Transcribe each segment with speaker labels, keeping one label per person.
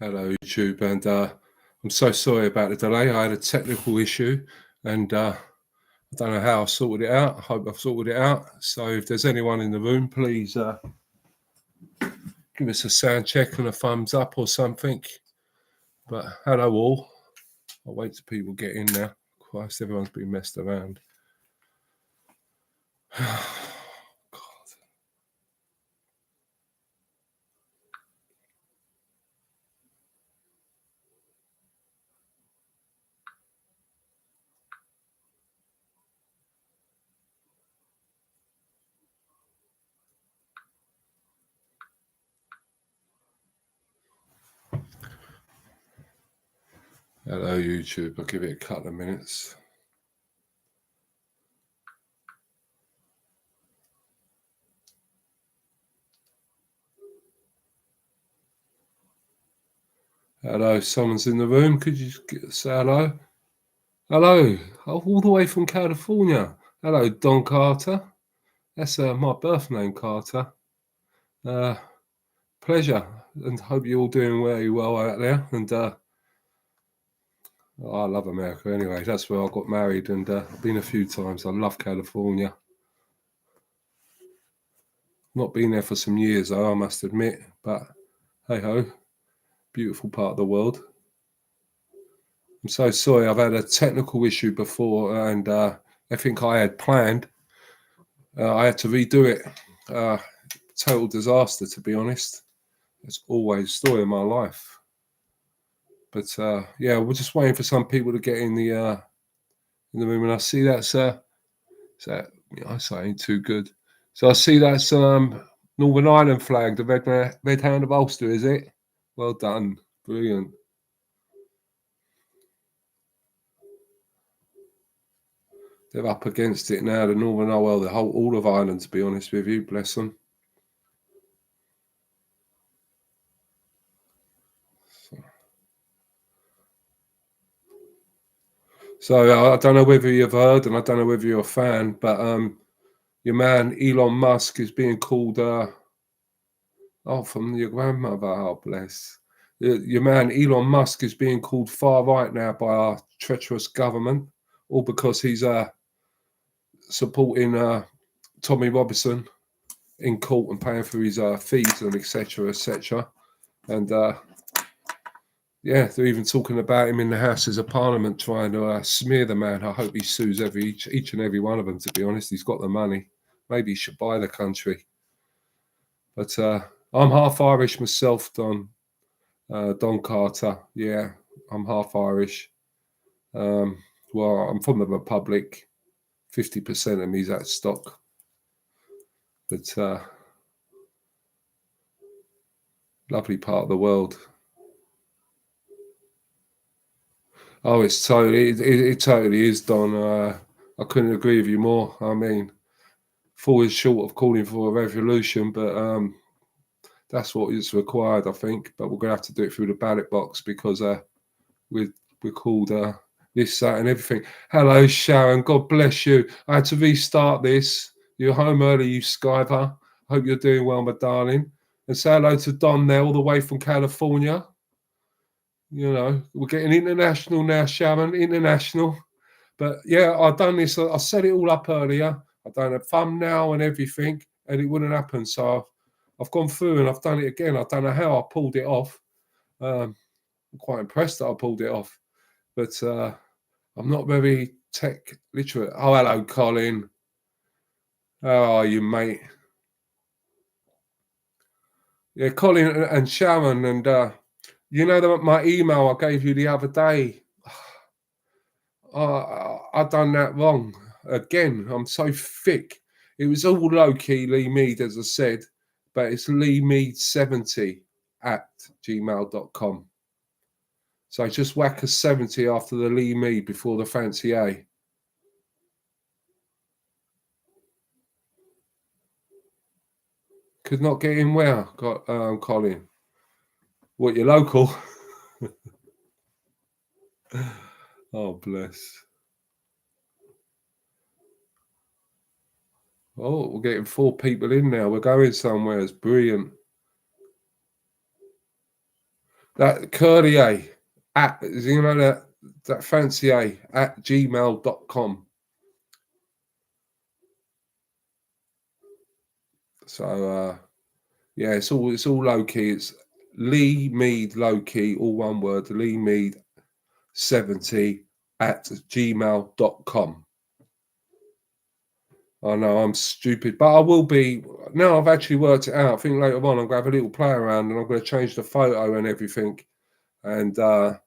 Speaker 1: Hello, YouTube, and I'm so sorry about the delay. I had a technical issue, and I don't know how I sorted it out. I hope I've sorted it out. So, if there's anyone in the room, please give us a sound check and a thumbs up or something. But hello, all. I'll wait till people get in now. Christ, everyone's been messed around. Hello, YouTube. I'll give it a couple of minutes. Hello, someone's in the room. Could you say hello? Hello, all the way from California. Hello, Don Carter. That's my birth name, Carter. Pleasure, and hope you're all doing very well out there. And I love America anyway. That's where I got married, and I've been a few times. I love California. Not been there for some years, though, I must admit. But hey ho, beautiful part of the world. I'm so sorry. I've had a technical issue before, and everything I had planned, I had to redo it. Total disaster, to be honest. It's always the story of my life. But yeah, we're just waiting for some people to get in the room, and I see that's I say ain't too good. So I see that's Northern Ireland flag, the red hand of Ulster, is it? Well done, brilliant. They're up against it now. The Northern Ireland, the whole all of Ireland, to be honest with you, bless them. So I don't know whether you've heard, and I don't know whether you're a fan, but your man Elon Musk is being called from your grandmother. Oh bless. Your man Elon Musk is being called far right now by our treacherous government, all because he's supporting Tommy Robinson in court and paying for his fees and etc. etc. And yeah, they're even talking about him in the Houses of Parliament, trying to smear the man. I hope he sues each and every one of them. To be honest, he's got the money. Maybe he should buy the country. But I'm half Irish myself, Don Carter. Yeah, I'm half Irish. Well, I'm from the Republic. 50% of me's that stock. But lovely part of the world. Oh, it totally is, Don. I couldn't agree with you more. I mean, falling short of calling for a revolution, but that's what is required, I think. But we're going to have to do it through the ballot box because we're called this, that, and everything. Hello, Sharon. God bless you. I had to restart this. You're home early, you Skyper. Hope you're doing well, my darling. And say hello to Don there, all the way from California. You know, we're getting international now, Sharon. International. But yeah, I've done this. I set it all up earlier. I've done a thumbnail and everything, and it wouldn't happen. So I've gone through and I've done it again. I don't know how I pulled it off. I'm quite impressed that I pulled it off. But I'm not very tech literate. Oh, hello, Colin. How are you, mate? Yeah, Colin and Sharon, and you know my email I gave you the other day. I done that wrong again. I'm so thick. It was all low key Lee Mead, as I said, but it's leemead70@gmail.com. So just whack a 70 after the Lee Mead before the fancy A. Could not get in where, Colin? What, you're local? Oh, bless. Oh, we're getting 4 people in now. We're going somewhere. It's brilliant. That curly A at, you know, that fancy A at gmail.com. So yeah, it's all low key. It's Lee Mead low key, all one word, Lee Mead 70 at gmail.com. I know I'm stupid, but I will be. Now I've actually worked it out. I think later on I'm going to have a little play around and I'm going to change the photo and everything. And I'm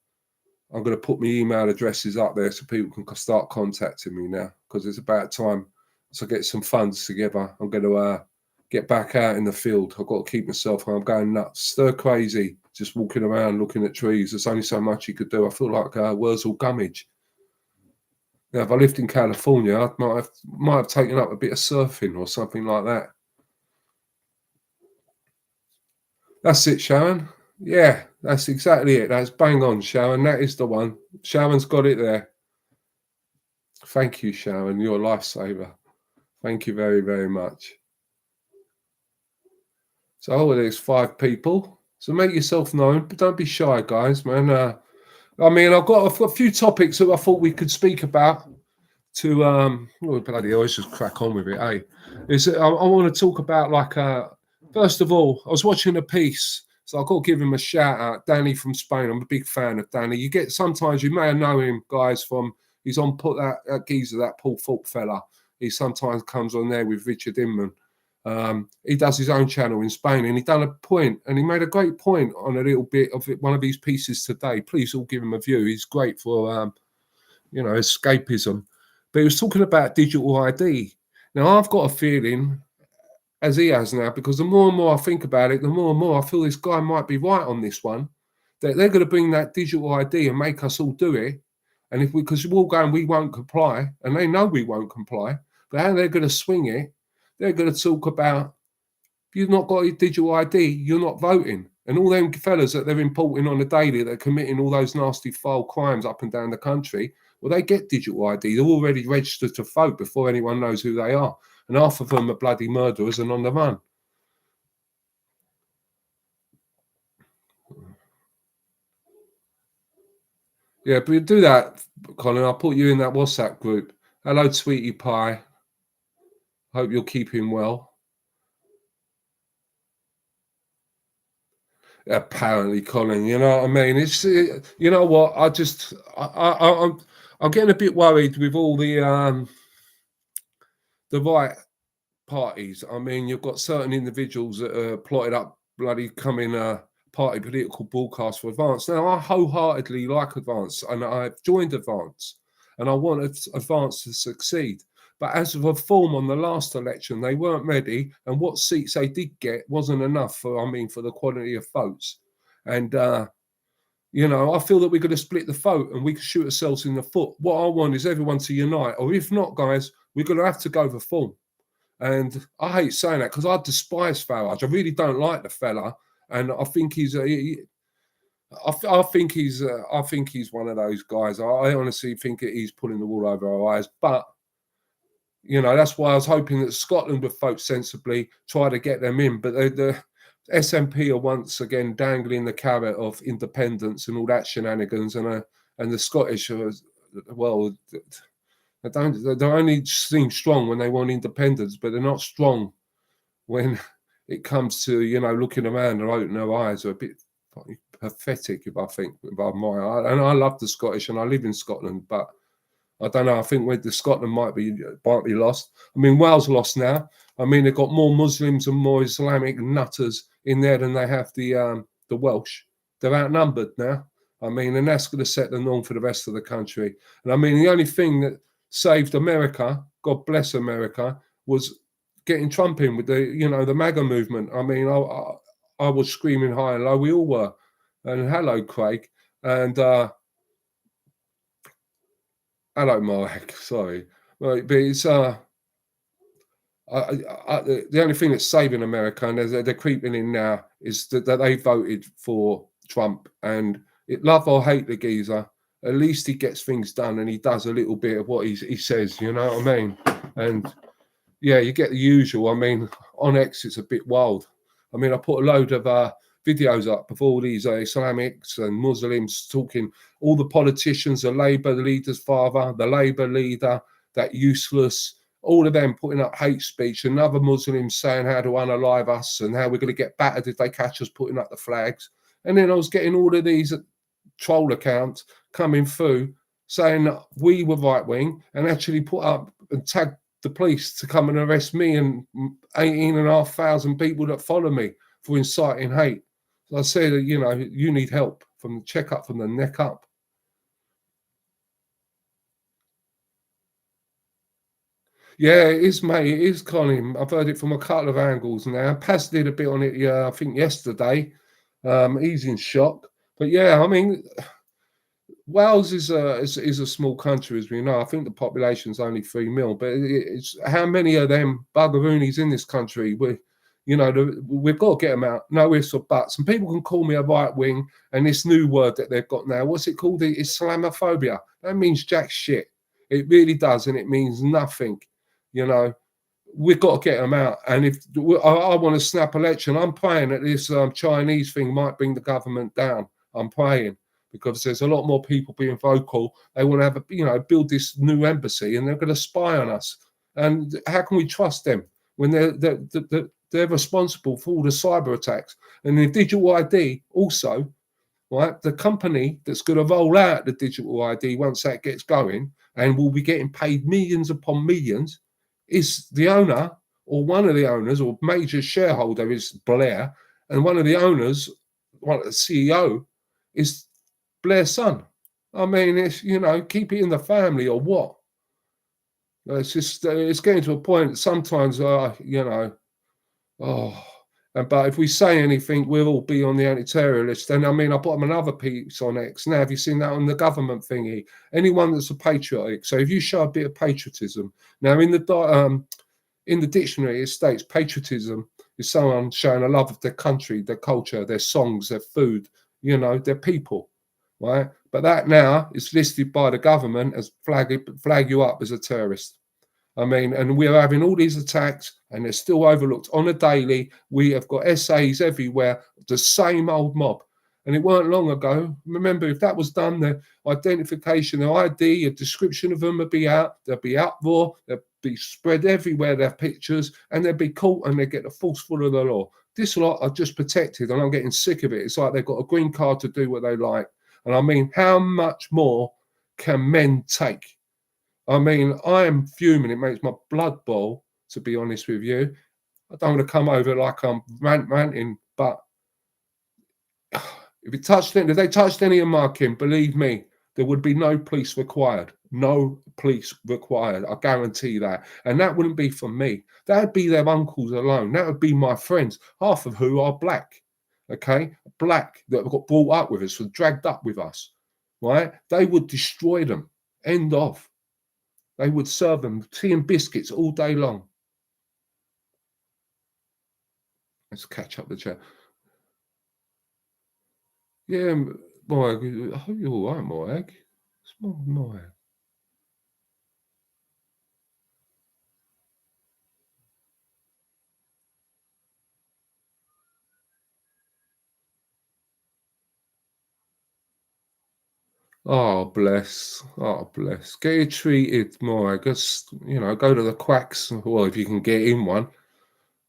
Speaker 1: going to put my email addresses up there so people can start contacting me now, because it's about time to get some funds together. I'm going to get back out in the field. I've got to keep myself. I'm going nuts, stir crazy, just walking around looking at trees. There's only so much you could do. I feel like Wurzel Gummidge. Now, if I lived in California, I might have taken up a bit of surfing or something like that. That's it, Sharon. Yeah, that's exactly it. That's bang on, Sharon. That is the one. Sharon's got it there. Thank you, Sharon. You're a lifesaver. Thank you very, very much. So there's 5 people. So make yourself known, but don't be shy, guys, man. I mean, I've got a few topics that I thought we could speak about. To bloody hell, let's just crack on with it, eh? I want to talk about, like, first of all, I was watching a piece, so I've got to give him a shout out. Danny from Spain. I'm a big fan of Danny. Sometimes you may know him, guys, from he's on put that geezer, that Paul Thorpe fella. He sometimes comes on there with Richard Inman. He does his own channel in Spain, and he done a point, and he made a great point on a little bit of one of these pieces today. Please all give him a view. He's great for escapism. But he was talking about digital ID. Now, I've got a feeling, as he has now, because the more and more I think about it, the more and more I feel this guy might be right on this one, that they're going to bring that digital ID and make us all do it. And because we're all going, we won't comply, and they know we won't comply, but how they're going to swing it, they're going to talk about, if you've not got a digital ID, you're not voting. And all them fellas that they're importing on a daily that are committing all those nasty foul crimes up and down the country, well, they get digital ID. They're already registered to vote before anyone knows who they are. And half of them are bloody murderers and on the run. Yeah, but you do that, Colin. I'll put you in that WhatsApp group. Hello, sweetie pie. Hope you're keeping well. Apparently, Colin, you know what I mean? It's you know what? I'm getting a bit worried with all the right parties. I mean, you've got certain individuals that are plotted up bloody coming party political broadcast for Advance. Now, I wholeheartedly like Advance, and I've joined Advance, and I want Advance to succeed. But as of a form on the last election, they weren't ready, and what seats they did get wasn't enough for the quality of votes. And I feel that we're going to split the vote and we can shoot ourselves in the foot. What I want is everyone to unite, or if not, guys, we're going to have to go for form. And I hate saying that because I despise Farage. I really don't like the fella, and I think I think he's one of those guys. I honestly think that he's pulling the wool over our eyes. But that's why I was hoping that Scotland would vote sensibly, try to get them in. But the SNP are once again dangling the carrot of independence and all that shenanigans, and the Scottish are, well, they only seem strong when they want independence, but they're not strong when it comes to looking around and opening their eyes. Are a bit pathetic, if I think, about my eye. And I love the Scottish, and I live in Scotland, but I don't know. I think where the Scotland might be lost. I mean, Wales lost now. I mean, they've got more Muslims and more Islamic nutters in there than they have the Welsh. They're outnumbered now. I mean, and that's going to set the norm for the rest of the country. And I mean, the only thing that saved America, God bless America, was getting Trump in with the MAGA movement. I mean, I was screaming high and low. We all were. And hello, Craig. And hello, Mark. Sorry. Right, but it's the only thing that's saving America, and they're creeping in now, is that they voted for Trump. And love or hate the geezer, at least he gets things done, and he does a little bit of what he says. You know what I mean? And Yeah, you get the usual. I mean, on X, it's a bit wild. I mean, I put a load of videos up of all these Islamics and Muslims talking, all the politicians, the Labour leader's father, the Labour leader, that useless, all of them putting up hate speech, and other Muslims saying how to unalive us and how we're going to get battered if they catch us putting up the flags. And then I was getting all of these troll accounts coming through saying that we were right wing and actually put up and tagged the police to come and arrest me and 18,500 people that follow me for inciting hate. So I said, you know, you need help from the check up from the neck up. Yeah, it is, mate. It is, Colin. I've heard it from a couple of angles now. Paz did a bit on it, yeah, I think yesterday. He's in shock. But yeah, I mean, Wales is a small country, as we know. I think the population's only 3 mil, but it's how many of them buggeroonies in this country? You know, we've got to get them out. No ifs or buts. And people can call me a right wing, and this new word that they've got now, what's it called? The Islamophobia. That means jack shit. It really does, and it means nothing. You know, we've got to get them out. And if I want to snap election, I'm praying that this Chinese thing might bring the government down. I'm praying because there's a lot more people being vocal. They want to have, build this new embassy, and they're going to spy on us. And how can we trust them when they're responsible for all the cyber attacks? And the digital ID also, right? The company that's going to roll out the digital ID once that gets going and will be getting paid millions upon millions is the owner or one of the owners or major shareholder is Blair, and one of the owners, the CEO, is Blair's son. I mean, it's keep it in the family or what? It's just it's getting to a point. Sometimes, oh. And but if we say anything, we'll all be on the anti-terror list. And I mean, I put up another piece on X. Now, have you seen that on the government thingy? Anyone that's a patriotic. So if you show a bit of patriotism, now in the dictionary, it states patriotism is someone showing a love of their country, their culture, their songs, their food, their people, right? But that now is listed by the government as flag you up as a terrorist. I mean, and we're having all these attacks and they're still overlooked on a daily. We have got essays everywhere, the same old mob. And it weren't long ago. Remember, if that was done, the identification, the ID, a description of them would be out. There'd be uproar. They'd be spread everywhere, their pictures, and they'd be caught and they'd get the force full of the law. This lot are just protected, and I'm getting sick of it. It's like they've got a green card to do what they like. And I mean, how much more can men take? I mean, I am fuming. It makes my blood boil, to be honest with you. I don't want to come over like I'm ranting, but if they touched any of my kin, believe me, there would be no police required. No police required. I guarantee that. And that wouldn't be for me. That would be their uncles alone. That would be my friends, half of who are black. Okay? Black that got brought up with us, were dragged up with us. Right? They would destroy them. End of. They would serve them tea and biscuits all day long. Let's catch up the chat. Yeah, Moag, I hope you're all right, Moag. It's Moag. Oh, bless. Oh, bless. Get you treated, Moag. Just, go to the quacks. Well, if you can get in one.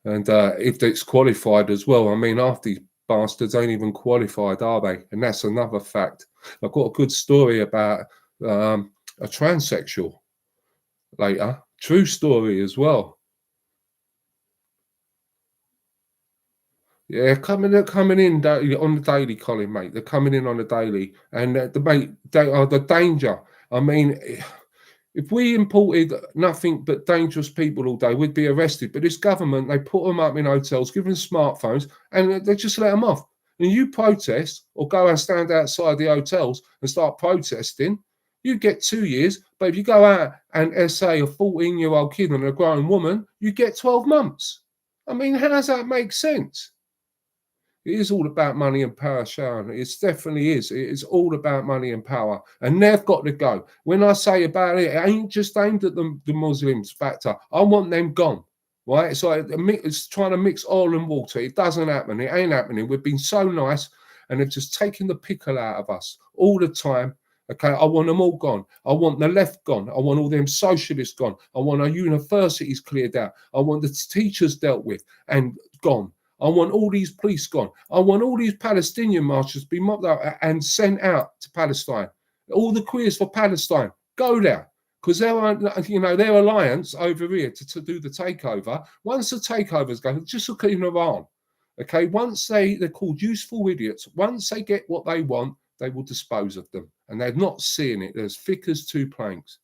Speaker 1: And if it's qualified as well, I mean, half these bastards ain't even qualified, are they? And that's another fact. I've got a good story about a transsexual later. True story as well. Yeah, they're coming in on the daily, Colin, mate. They're coming in on the daily. And they are the danger. I mean, if we imported nothing but dangerous people all day, we'd be arrested. But this government, they put them up in hotels, give them smartphones, and they just let them off. And you protest or go and stand outside the hotels and start protesting, you get 2 years. But if you go out and essay a 14-year-old kid and a grown woman, you get 12 months. I mean, how does that make sense? It is all about money and power, Sharon. It definitely is. It is all about money and power. And they've got to go. When I say about it, it ain't just aimed at the Muslims factor. I want them gone. Right? It's like it's trying to mix oil and water. It doesn't happen. It ain't happening. We've been so nice and they've just taken the pickle out of us all the time. Okay, I want them all gone. I want the left gone. I want all them socialists gone. I want our universities cleared out. I want the teachers dealt with and gone. I want all these police gone. I want all these Palestinian marchers to be mopped up and sent out to Palestine. All the queers for Palestine, go there. Because their alliance over here to do the takeover, once the takeover's going, just look at Iran. Okay, once they're called useful idiots, once they get what they want, they will dispose of them. And they're not seeing it. They're as thick as two planks.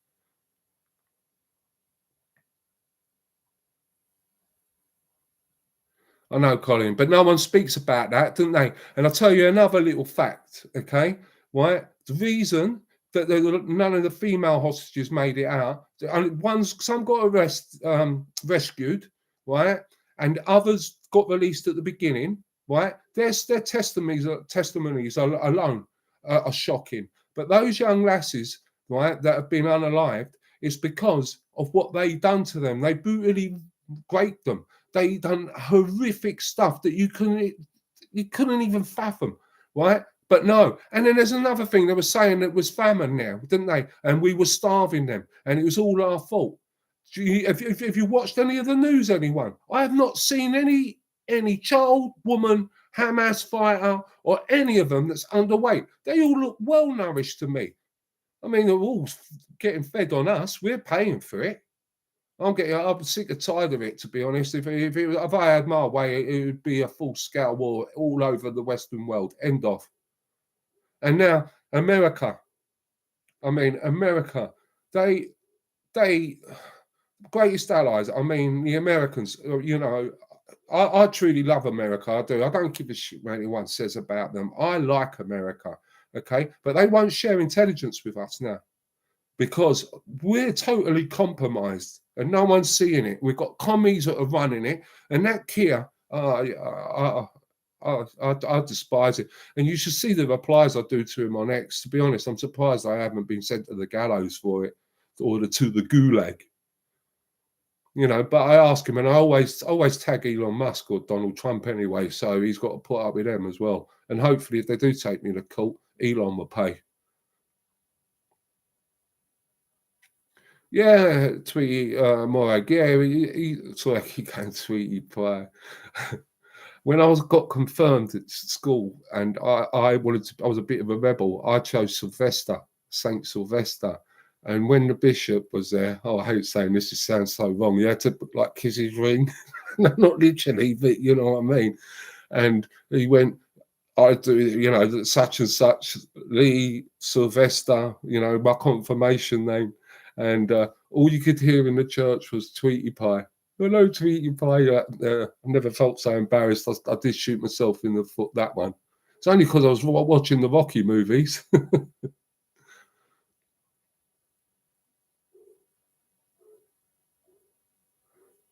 Speaker 1: I know, Colin, but no one speaks about that, don't they? And I'll tell you another little fact, okay? Right? The reason that none of the female hostages made it out, some got rescued, right? And others got released at the beginning, right? Their testimonies alone are shocking. But those young lasses, right, that have been unalived, it's because of what they done to them. They brutally raped them. They done horrific stuff that you couldn't even fathom, right? But no. And then there's another thing. They were saying it was famine now, didn't they? And we were starving them, and it was all our fault. If you watched any of the news, anyone, I have not seen any child, woman, Hamas fighter, or any of them that's underweight. They all look well nourished to me. I mean, they're all getting fed on us. We're paying for it. I'm sick and tired of it, to be honest. If I had my way, it would be a full-scale war all over the Western world. End of. And now America. I mean, America. They greatest allies. I mean, the Americans. I truly love America. I do. I don't give a shit what anyone says about them. I like America. Okay, but they won't share intelligence with us now because we're totally compromised and no one's seeing it. We've got commies that are running it, and that Kia, I despise it. And you should see the replies I do to him on X. To be honest, I'm surprised I haven't been sent to the gallows for it, or to the gulag. But I ask him, and I always tag Elon Musk or Donald Trump anyway, so he's got to put up with them as well. And hopefully, if they do take me to court, Elon will pay. Yeah, Tweety Morag. Yeah, he can Tweety Pie. When I got confirmed at school, and I was a bit of a rebel. I chose Sylvester, Saint Sylvester. And when the bishop was there, I hate saying this, it sounds so wrong. You had to kiss his ring, no, not literally, but you know what I mean. And he went, I do, such and such, Lee Sylvester, my confirmation name. And all you could hear in the church was Tweety Pie. Hello, Tweety Pie. I never felt so embarrassed. I did shoot myself in the foot, that one. It's only because I was watching the Rocky movies.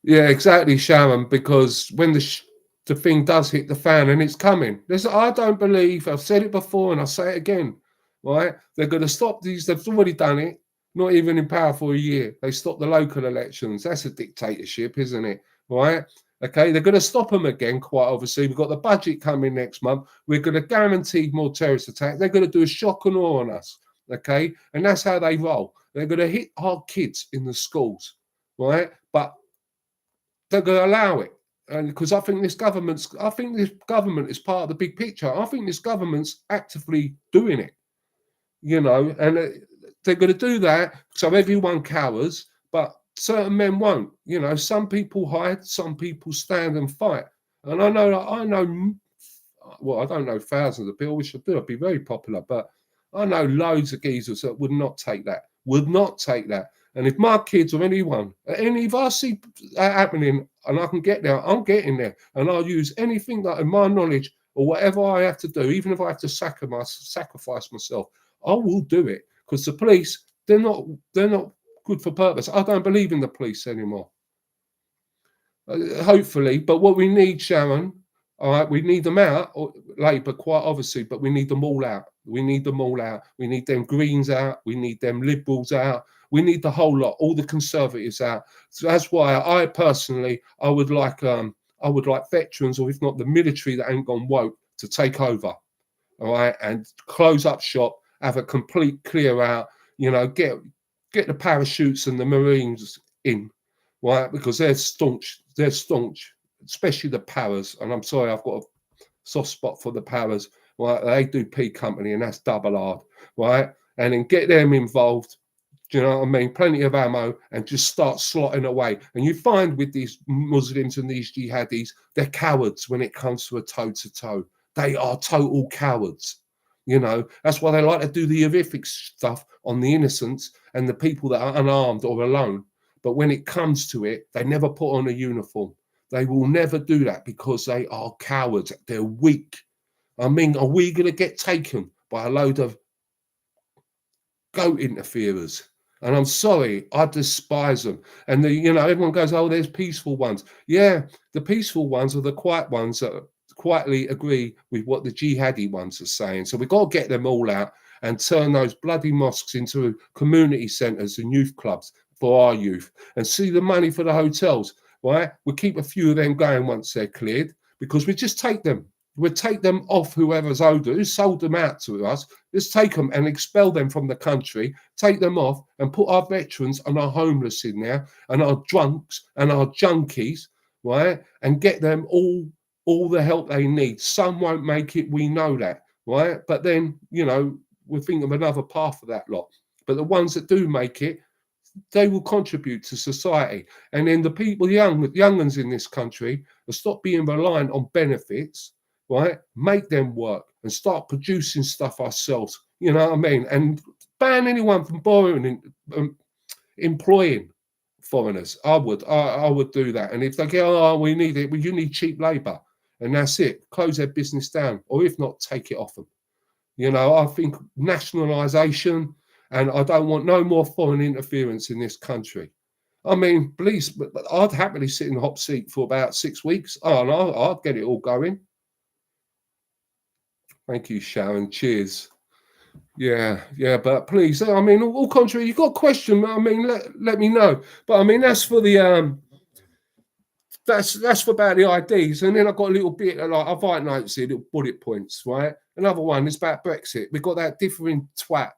Speaker 1: Yeah, exactly, Sharon, because when the thing does hit the fan and it's coming, I don't believe, I've said it before and I'll say it again, right? They're going to stop these, they've already done it, not even in power for a year. They stopped the local elections. That's a dictatorship, isn't it? Right? Okay, they're going to stop them again, quite obviously. We've got the budget coming next month. We're going to guarantee more terrorist attacks. They're going to do a shock and awe on us, okay? And that's how they roll. They're going to hit our kids in the schools, right? But they're going to allow it, and because I think this government is part of the big picture. I think this government's actively doing it, and they're going to do that so everyone cowers, but certain men won't. Some people hide, some people stand and fight. And I know. Well, I don't know thousands of people, which I do. I'd be very popular, but I know loads of geezers that would not take that. Would not take that. And if my kids or anyone, if I see that happening and I can get there, I'm getting there. And I'll use anything that in my knowledge or whatever I have to do, even if I have to sacrifice myself, I will do it. Because the police, they're not good for purpose. I don't believe in the police anymore. Hopefully, but what we need, Sharon, All right, we need them out, or Labour, quite obviously, but we need them all out. We need them all out. We need them Greens out. We need them Liberals out. We need the whole lot, all the Conservatives out. So that's why I personally, I would like veterans, or if not the military that ain't gone woke, to take over. All right, and close up shop, have a complete clear out. You know, get the parachutes and the Marines in, right? Because they're staunch. They're staunch, especially the paras. And I'm sorry, I've got a soft spot for the paras. Right, they do P Company, and that's double hard, right? And then get them involved. Do you know what I mean? Plenty of ammo, and just start slotting away. And you find with these Muslims and these jihadis, they're cowards when it comes to a toe to toe. They are total cowards. You know, that's why they like to do the horrific stuff on the innocents and the people that are unarmed or alone. But when it comes to it, they never put on a uniform. They will never do that because they are cowards. They're weak. I mean, are we going to get taken by a load of goat interferers? And I'm sorry, I despise them. And everyone goes, "Oh, there's peaceful ones." Yeah, the peaceful ones are the quiet ones that quietly agree with what the jihadi ones are saying. So we've got to get them all out and turn those bloody mosques into community centres and youth clubs for our youth, and see the money for the hotels. Right, we'll keep a few of them going once they're cleared, because we just take them. We'll take them off whoever's owed it, who sold them out to us. Let's take them and expel them from the country, take them off and put our veterans and our homeless in there, and our drunks and our junkies, right? And get them all the help they need. Some won't make it, we know that, right? But then, we'll think of another path for that lot. But the ones that do make it, they will contribute to society. And then the people, young ones in this country, will stop being reliant on benefits, right? Make them work and start producing stuff ourselves. You know what I mean? And ban anyone from borrowing and employing foreigners. I would do that. And if they go, "Oh, we need it," well, you need cheap labour, and that's it. Close their business down, or if not, take it off them. I think nationalisation, and I don't want no more foreign interference in this country. I mean, please, but I'd happily sit in the hot seat for about 6 weeks. Oh, no, I'd get it all going. Thank you, Sharon. Cheers. Yeah, but please, I mean, all contrary, you've got a question. I mean, let me know. But I mean, that's for the that's for about the IDs, and then I've got a little bit like I've write notes here, little bullet points, right? Another one is about Brexit. We've got that differing twat,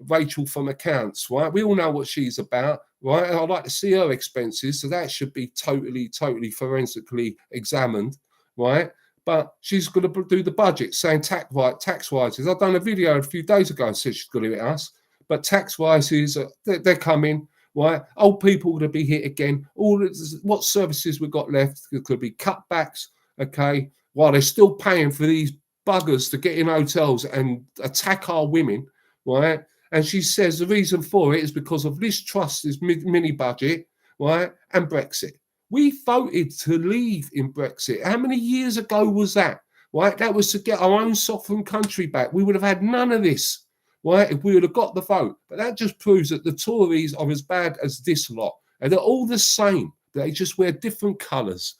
Speaker 1: Rachel from accounts, right? We all know what she's about, right? I'd like to see her expenses, so that should be totally forensically examined, right? But she's going to do the budget, saying tax rises. I've done a video a few days ago and said she's going to hit us, but tax rises, they're coming. Right, old people are going to be hit again. What services we've got left could be cutbacks. Okay, while they're still paying for these buggers to get in hotels and attack our women. Right, and she says the reason for it is because of Liz Truss's mini budget. Right, and Brexit. We voted to leave in Brexit. How many years ago was that? Right, that was to get our own sovereign country back. We would have had none of this. Right, if we would have got the vote. But that just proves that the Tories are as bad as this lot. And they're all the same. They just wear different colours.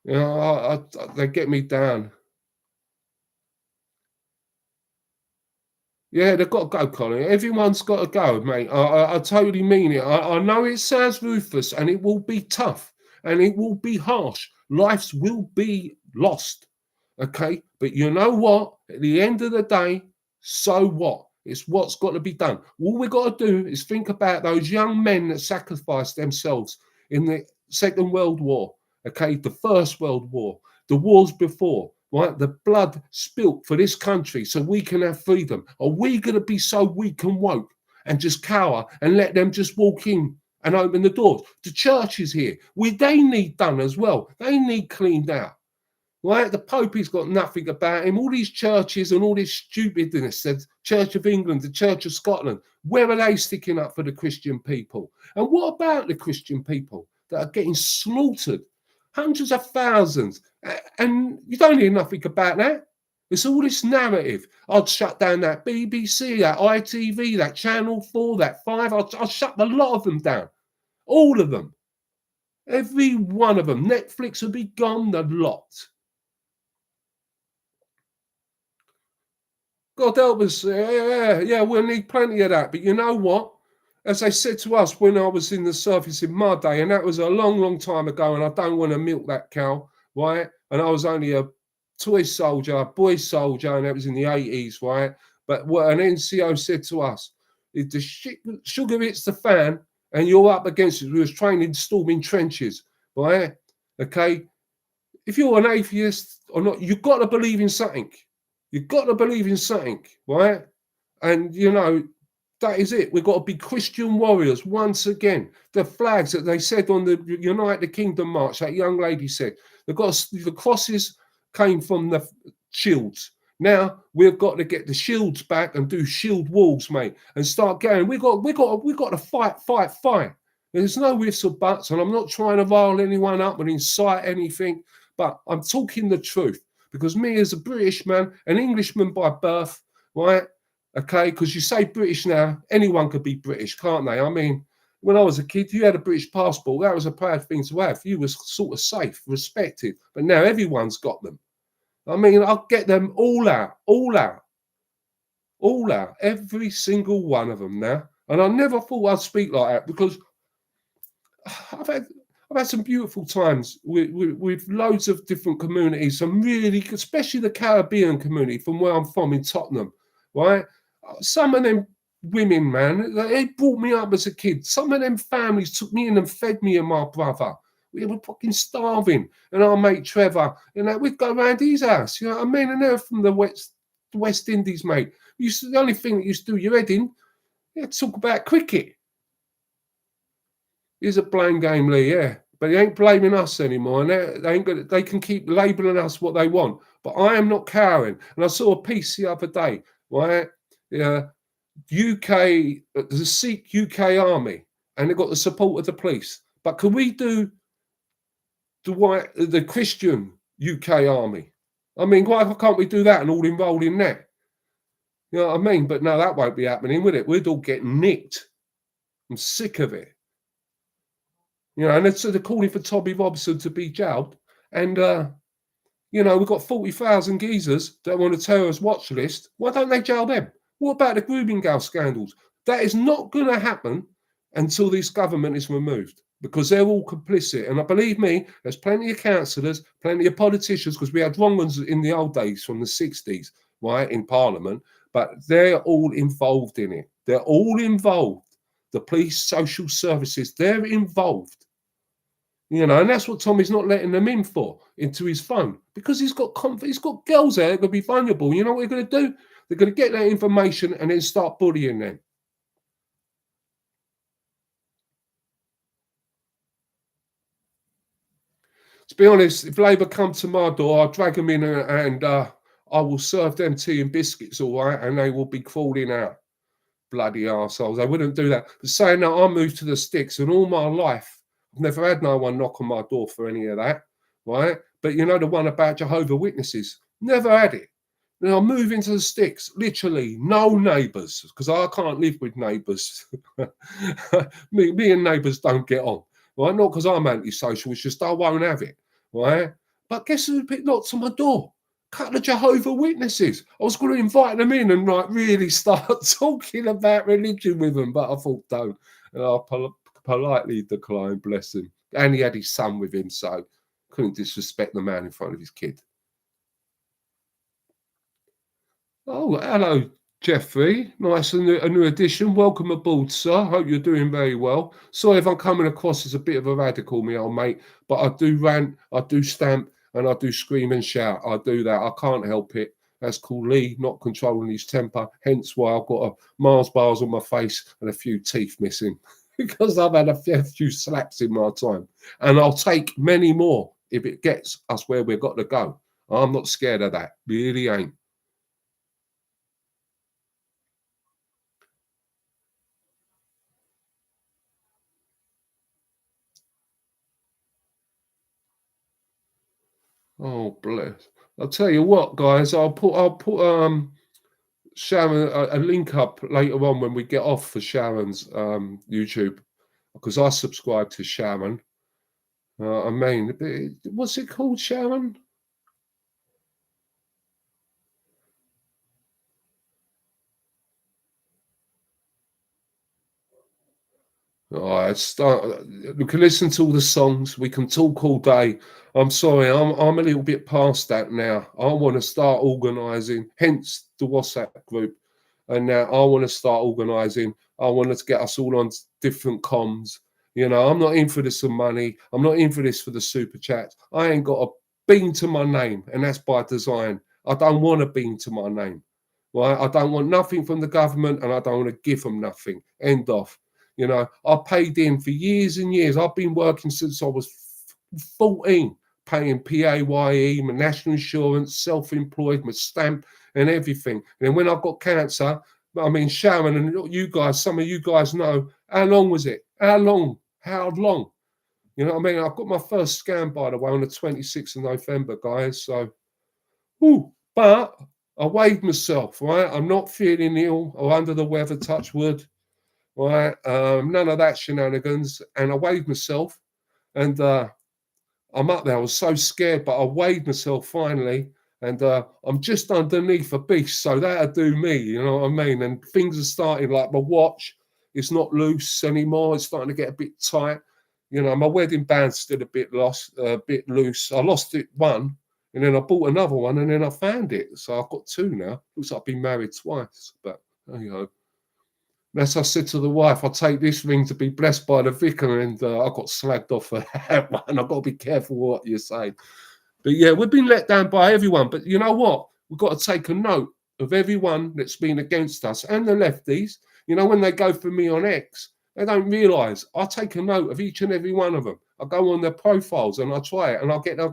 Speaker 1: They get me down. Yeah, they've got to go, Colin. Everyone's got to go, mate. I totally mean it. I know it sounds ruthless, and it will be tough, and it will be harsh. Lives will be lost. Okay, but you know what? At the end of the day, so what? It's what's got to be done. All we've got to do is think about those young men that sacrificed themselves in the Second World War, okay, the First World War, the wars before, right? The blood spilt for this country so we can have freedom. Are we going to be so weak and woke and just cower and let them just walk in and open the doors? The church is here. They need done as well. They need cleaned out. Right, the Pope, he's got nothing about him. All these churches and all this stupidness, the Church of England, the Church of Scotland, where are they sticking up for the Christian people? And what about the Christian people that are getting slaughtered? Hundreds of thousands. And you don't hear nothing about that. It's all this narrative. I'd shut down that BBC, that ITV, that Channel 4, that 5. I'll shut a lot of them down. All of them. Every one of them. Netflix would be gone, the lot. God help us. Yeah, we'll need plenty of that. But you know what? As they said to us when I was in the service in my day, and that was a long, long time ago, and I don't want to milk that cow, right? And I was only a toy soldier, a boy soldier, and that was in the 80s, right? But what an NCO said to us, if the sugar hits the fan and you're up against it, we was training storming trenches, right? Okay, if you're an atheist or not, you've got to believe in something. You've got to believe in something, right? And you know, that is it. We've got to be Christian warriors once again. The flags that they said on the United Kingdom March, that young lady said, the crosses came from the shields. Now we've got to get the shields back and do shield walls, mate, and start going. We got to fight. There's no ifs or buts, and I'm not trying to rile anyone up and incite anything, but I'm talking the truth because me as a British man, an Englishman by birth, right? Okay, because you say British now, anyone could be British, can't they? I mean, when I was a kid, you had a British passport. That was a proud thing to have. You were sort of safe, respected. But now everyone's got them. I mean, I'll get them all out, every single one of them now. And I never thought I'd speak like that because I've had some beautiful times with loads of different communities, some really, especially the Caribbean community from where I'm from in Tottenham, right? Some of them women, man, they brought me up as a kid. Some of them families took me in and fed me and my brother. We were fucking starving. And our mate Trevor, you know, we'd go around his house, you know what I mean? And they're from the West Indies, mate. The only thing that used to do your head in, talk about cricket. He's a blame game, Lee, yeah. But he ain't blaming us anymore. And they can keep labelling us what they want. But I am not cowering. And I saw a piece the other day, right? UK, the Sikh UK army, and they've got the support of the police. But can we do the Christian UK army? I mean, why can't we do that and all enroll in that? You know what I mean? But no, that won't be happening, will it? We'd all get nicked. I'm sick of it. You know, and they're calling for Tommy Robinson to be jailed. And, you know, we've got 40,000 geezers that are on a terrorist watch list. Why don't they jail them? What about the grooming girl scandals? That is not going to happen until this government is removed because they're all complicit. And believe me, there's plenty of councillors, plenty of politicians, because we had wrong ones in the old days from the 60s, right, in Parliament, but they're all involved in it. They're all involved. The police, social services, they're involved. You know, and that's what Tommy's not letting them in for, into his phone, because he's got girls there that are going to be vulnerable. You know what they're going to do? They're going to get that information and then start bullying them. To be honest, if Labour come to my door, I'll drag them in and I will serve them tea and biscuits, all right, and they will be crawling out. Bloody arseholes. I wouldn't do that. But saying that, I moved to the sticks, and all my life, I've never had no one knock on my door for any of that, right? But you know the one about Jehovah Witnesses? Never had it. Then I move into the sticks, literally no neighbours, because I can't live with neighbours. me and neighbours don't get on, right? Not because I'm antisocial, it's just I won't have it, right? But guess who knocked on my door? Couple of Jehovah Witnesses. I was going to invite them in and like really start talking about religion with them, but I thought don't. And I politely declined, bless him. And he had his son with him, so couldn't disrespect the man in front of his kid. Oh, hello, Jeffrey. Nice, a new addition. Welcome aboard, sir. Hope you're doing very well. Sorry if I'm coming across as a bit of a radical, me old mate, but I do rant, I do stamp, and I do scream and shout. I do that. I can't help it. That's called Lee not controlling his temper. Hence why I've got a Mars bars on my face and a few teeth missing because I've had a few slaps in my time. And I'll take many more if it gets us where we've got to go. I'm not scared of that. Really ain't. Oh, bless. I'll tell you what, guys. I'll put Sharon a link up later on when we get off for Sharon's YouTube because I subscribe to Sharon. I mean, what's it called, Sharon? Oh, we can listen to all the songs. We can talk all day. I'm sorry, I'm a little bit past that now. I want to start organising. Hence the WhatsApp group. And now I want to start organising. I want to get us all on different comms. You know, I'm not in for this for money. I'm not in for this for the super chats. I ain't got a bean to my name, and that's by design. I don't want a bean to my name. Right? I don't want nothing from the government, and I don't want to give them nothing. End of. You know, I paid in for years and years. I've been working since I was 14, paying PAYE, my national insurance, self-employed, my stamp and everything. And then when I got cancer, I mean, Sharon and you guys, some of you guys know, how long was it? How long? How long? You know what I mean? I got my first scan, by the way, on the 26th of November, guys. So, but I weighed myself, right? I'm not feeling ill or under the weather, touch wood, right? None of that shenanigans. And I weighed myself and I'm up there. I was so scared, but I weighed myself finally, and I'm just underneath a beast, so that'll do me. You know what I mean? And things are starting like my watch. It's not loose anymore. It's starting to get a bit tight. You know, my wedding band's still a bit lost, a bit loose. I lost it one, and then I bought another one, and then I found it. So I've got two now. Looks like I've been married twice, but you know. As I said to the wife, I take this ring to be blessed by the vicar, and I got slagged off for that one. I've got to be careful what you say. But yeah, we've been let down by everyone. But you know what? We've got to take a note of everyone that's been against us and the lefties. You know, when they go for me on X, they don't realise I take a note of each and every one of them. I go on their profiles and I try it, and I'll get their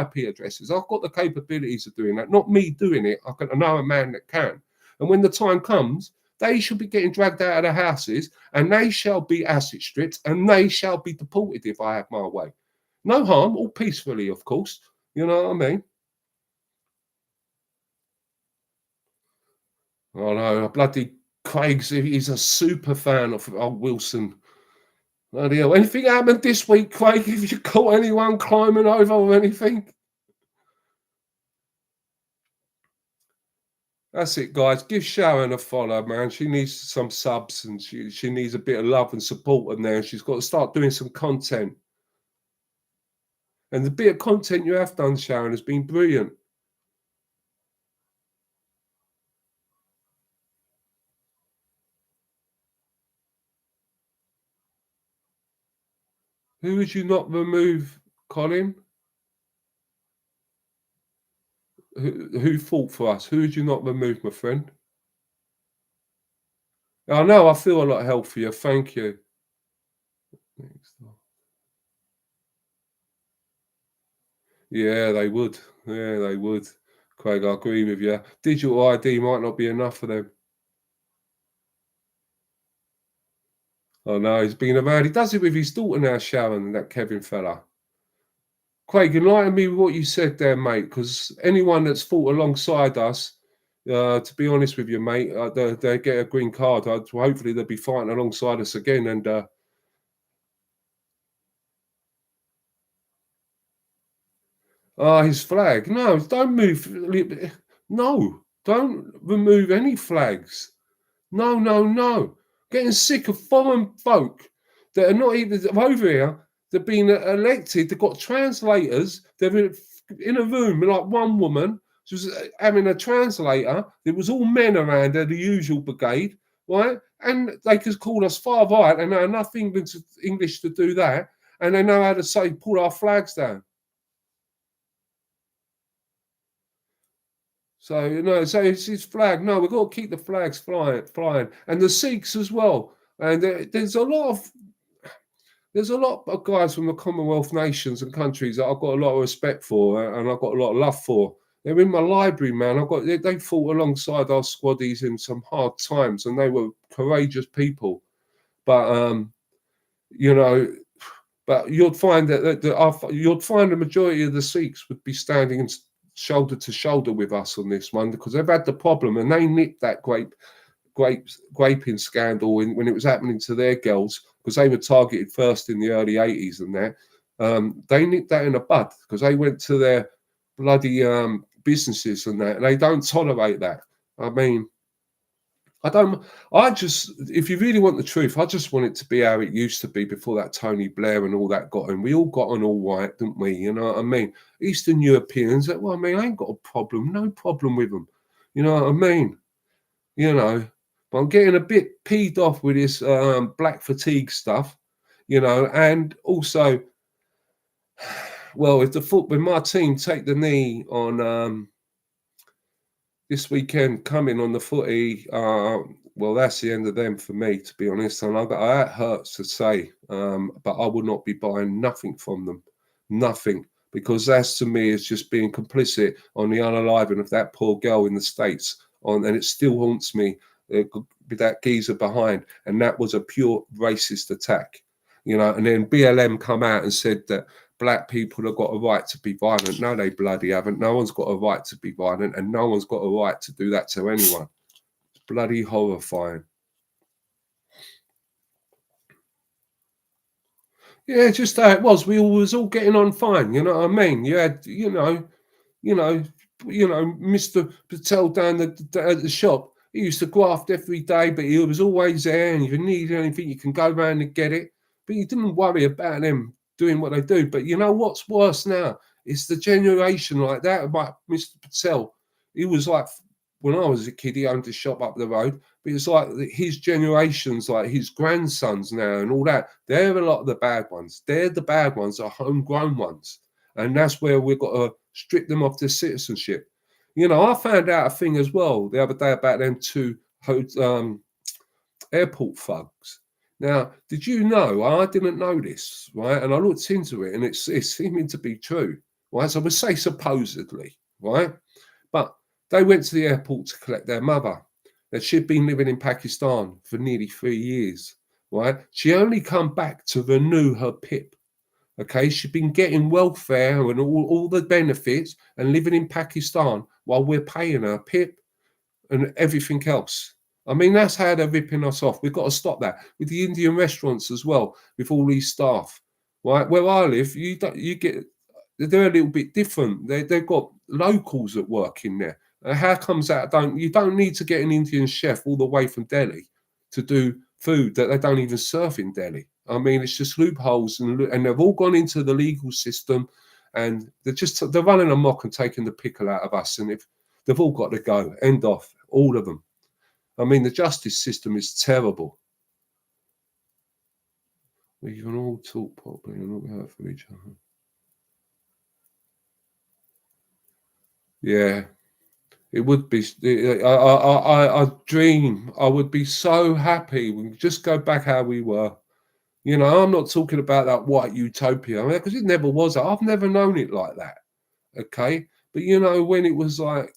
Speaker 1: IP addresses. I've got the capabilities of doing that. Not me doing it. I know a man that can. And when the time comes, they shall be getting dragged out of their houses, and they shall be asset stripped, and they shall be deported if I have my way. No harm, all peacefully, of course. You know what I mean? Oh no, bloody he's a super fan of Wilson. Bloody hell. Anything happened this week, Craig? Have you caught anyone climbing over or anything? That's it, guys. Give Sharon a follow, man. She needs some subs and she needs a bit of love and support in there. She's got to start doing some content. And the bit of content you have done, Sharon, has been brilliant. Who would you not remove, Colin? Who fought for us? Who would you not remove, my friend? I know, I feel a lot healthier. Thank you. Yeah, they would. Yeah, they would. Craig, I agree with you. Digital ID might not be enough for them. I know, he's been around. He does it with his daughter now, Sharon, that Kevin fella. Craig, enlighten me with what you said there, mate, because anyone that's fought alongside us, to be honest with you, mate, they get a green card. Hopefully they'll be fighting alongside us again. And his flag. No, don't move. No, don't remove any flags. No, no, no. Getting sick of foreign folk that are not even over here. They've been elected. They've got translators. They're in a room with like one woman. She was having a translator. There was all men around her, the usual brigade, right? And they could call us far right. They know enough English to do that. And they know how to say, pull our flags down. So so it's his flag. No, we've got to keep the flags flying, and the Sikhs as well. And there's a lot of guys from the Commonwealth nations and countries that I've got a lot of respect for, and I've got a lot of love for. They're in my library, man. They fought alongside our squaddies in some hard times, and they were courageous people. But you know, but you'd find you'd find the majority of the Sikhs would be standing shoulder to shoulder with us on this one because they've had the problem and they nipped that graping scandal when it was happening to their girls because they were targeted first in the early 80s and that. They nipped that in the bud because they went to their bloody businesses and that. And they don't tolerate that. I mean, I don't. I just, if you really want the truth, I just want it to be how it used to be before that Tony Blair and all that got in. We all got on all right, didn't we? You know what I mean? Eastern Europeans. Well, I mean, I ain't got a problem. No problem with them. You know what I mean? You know, but I'm getting a bit peed off with this black fatigue stuff. You know, and also, well, if when my team take the knee on this weekend coming on the footy, well, that's the end of them for me, to be honest. And that hurts to say, but I would not be buying nothing from them, nothing, because that's to me is just being complicit on the unaliving of that poor girl in the States. And it still haunts me with that geezer behind, and that was a pure racist attack, you know. And then BLM come out and said that black people have got a right to be violent. No, they bloody haven't. No one's got a right to be violent, and no one's got a right to do that to anyone. It's bloody horrifying. Yeah, just how it was. We was all getting on fine. You know what I mean? You had, Mr. Patel down at the shop. He used to graft every day, but he was always there. And if you need anything, you can go round and get it. But you didn't worry about them doing what they do. But you know what's worse now? It's the generation like that. Like Mr. Patel, he was like, when I was a kid, he owned a shop up the road. But it's like his generations, like his grandsons now and all that. They're a lot of the bad ones. They're the bad ones, are homegrown ones. And that's where we've got to strip them off their citizenship. You know, I found out a thing as well the other day about them two airport thugs. Now, did you know? I didn't know this, right? And I looked into it, and it's seeming to be true, right? So I would say supposedly, right? But they went to the airport to collect their mother. That she'd been living in Pakistan for nearly 3 years, right? She only come back to renew her PIP. Okay, she'd been getting welfare and all the benefits and living in Pakistan while we're paying her PIP and everything else. I mean, that's how they're ripping us off. We've got to stop that with the Indian restaurants as well, with all these staff. Right, where I live, they're a little bit different. They've got locals that work in there. How comes that? You don't need to get an Indian chef all the way from Delhi to do food that they don't even serve in Delhi. I mean, it's just loopholes, and they've all gone into the legal system, and they're running amok and taking the pickle out of us. And if they've all got to go, end off, all of them. I mean, the justice system is terrible. We can all talk properly and look out for each other. Yeah, it would be. I dream. I would be so happy. We just go back how we were. You know, I'm not talking about that white utopia, because it never was. I've never known it like that. Okay, but you know, when it was like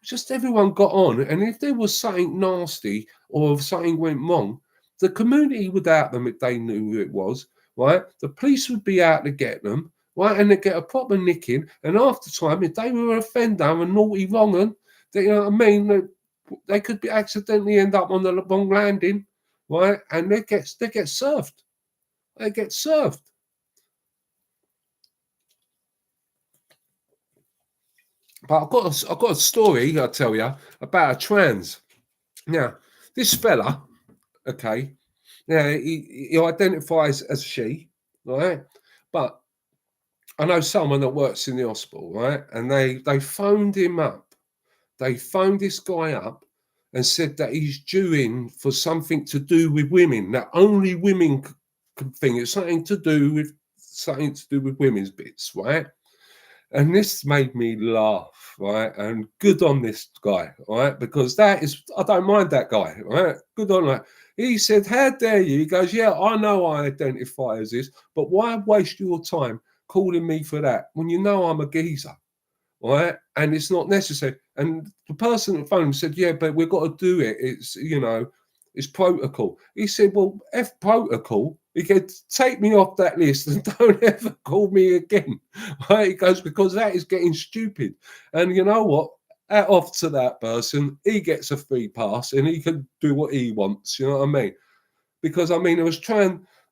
Speaker 1: just everyone got on, and if there was something nasty or if something went wrong, the community would out them if they knew who it was. Right, the police would be out to get them. Right, and they get a proper nicking. And after time, if they were an offender and naughty wrong, you know what I mean, they could be accidentally end up on the wrong landing. Right, and they get served. They get served. But I've got a story I'll tell you about a trans. Now, this fella, okay, now he identifies as she, right? But I know someone that works in the hospital, right? And they phoned him up. They phoned this guy up and said that he's due in for something to do with women. That only women can think. It's something to do with women's bits, right? And this made me laugh, right? And good on this guy, right? Because I don't mind that guy, right? Good on that. He said, "How dare you?" He goes, "Yeah, I know I identify as this, but why waste your time calling me for that when you know I'm a geezer, right? And it's not necessary." And the person on the phone said, "Yeah, but we've got to do it. It's protocol." He said, "Well, F protocol." He said, "Take me off that list and don't ever call me again." Right? He goes, "Because that is getting stupid." And you know what? Hat off to that person. He gets a free pass and he can do what he wants. You know what I mean? Because I mean,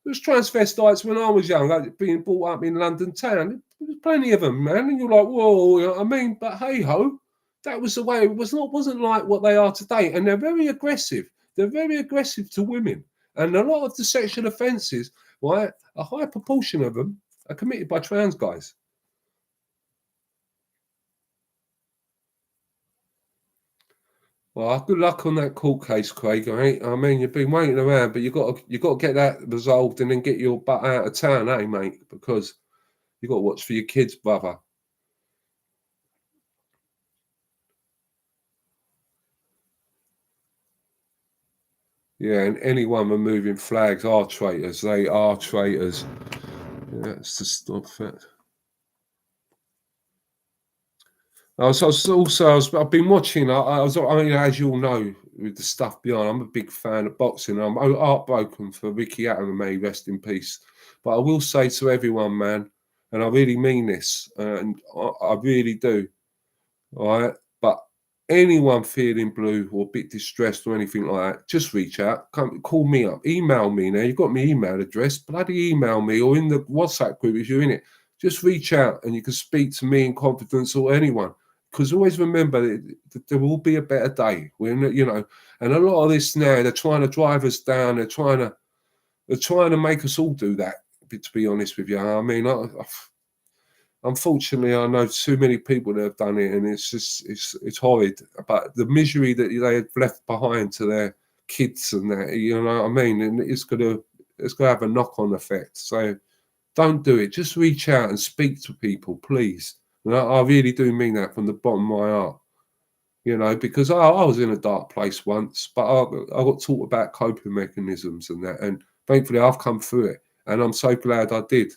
Speaker 1: There's transvestites when I was young, like being brought up in London town. There's plenty of them, man. And you're like, whoa, you know what I mean? But hey ho, that was the way. It wasn't like what they are today. And they're very aggressive. They're very aggressive to women. And a lot of the sexual offences, right, a high proportion of them are committed by trans guys. Well, good luck on that court case, Craig. Right? I mean, you've been waiting around, but you got to get that resolved and then get your butt out of town, eh, mate? Because you got to watch for your kids, brother. Yeah, and anyone removing flags are traitors. They are traitors. Yeah, that's just not fact. I've been watching. I mean, as you all know, with the stuff behind, I'm a big fan of boxing. I'm heartbroken for Ricky Hatton, may he rest in peace. But I will say to everyone, man, and I really mean this, and I really do. All right, but anyone feeling blue or a bit distressed or anything like that, just reach out. Come, call me up, email me. Now you've got my email address. Bloody email me or in the WhatsApp group if you're in it. Just reach out and you can speak to me in confidence or anyone. Because always remember that there will be a better day. When you know, and a lot of this now they're trying to drive us down. They're trying to make us all do that. To be honest with you, I mean, unfortunately, I know too many people that have done it, and it's just it's horrid. But the misery that they have left behind to their kids and that, you know what I mean, and it's gonna have a knock on effect. So don't do it. Just reach out and speak to people, please. And I really do mean that from the bottom of my heart. You know, because I was in a dark place once, but I got taught about coping mechanisms and that, and thankfully I've come through it, and I'm so glad I did.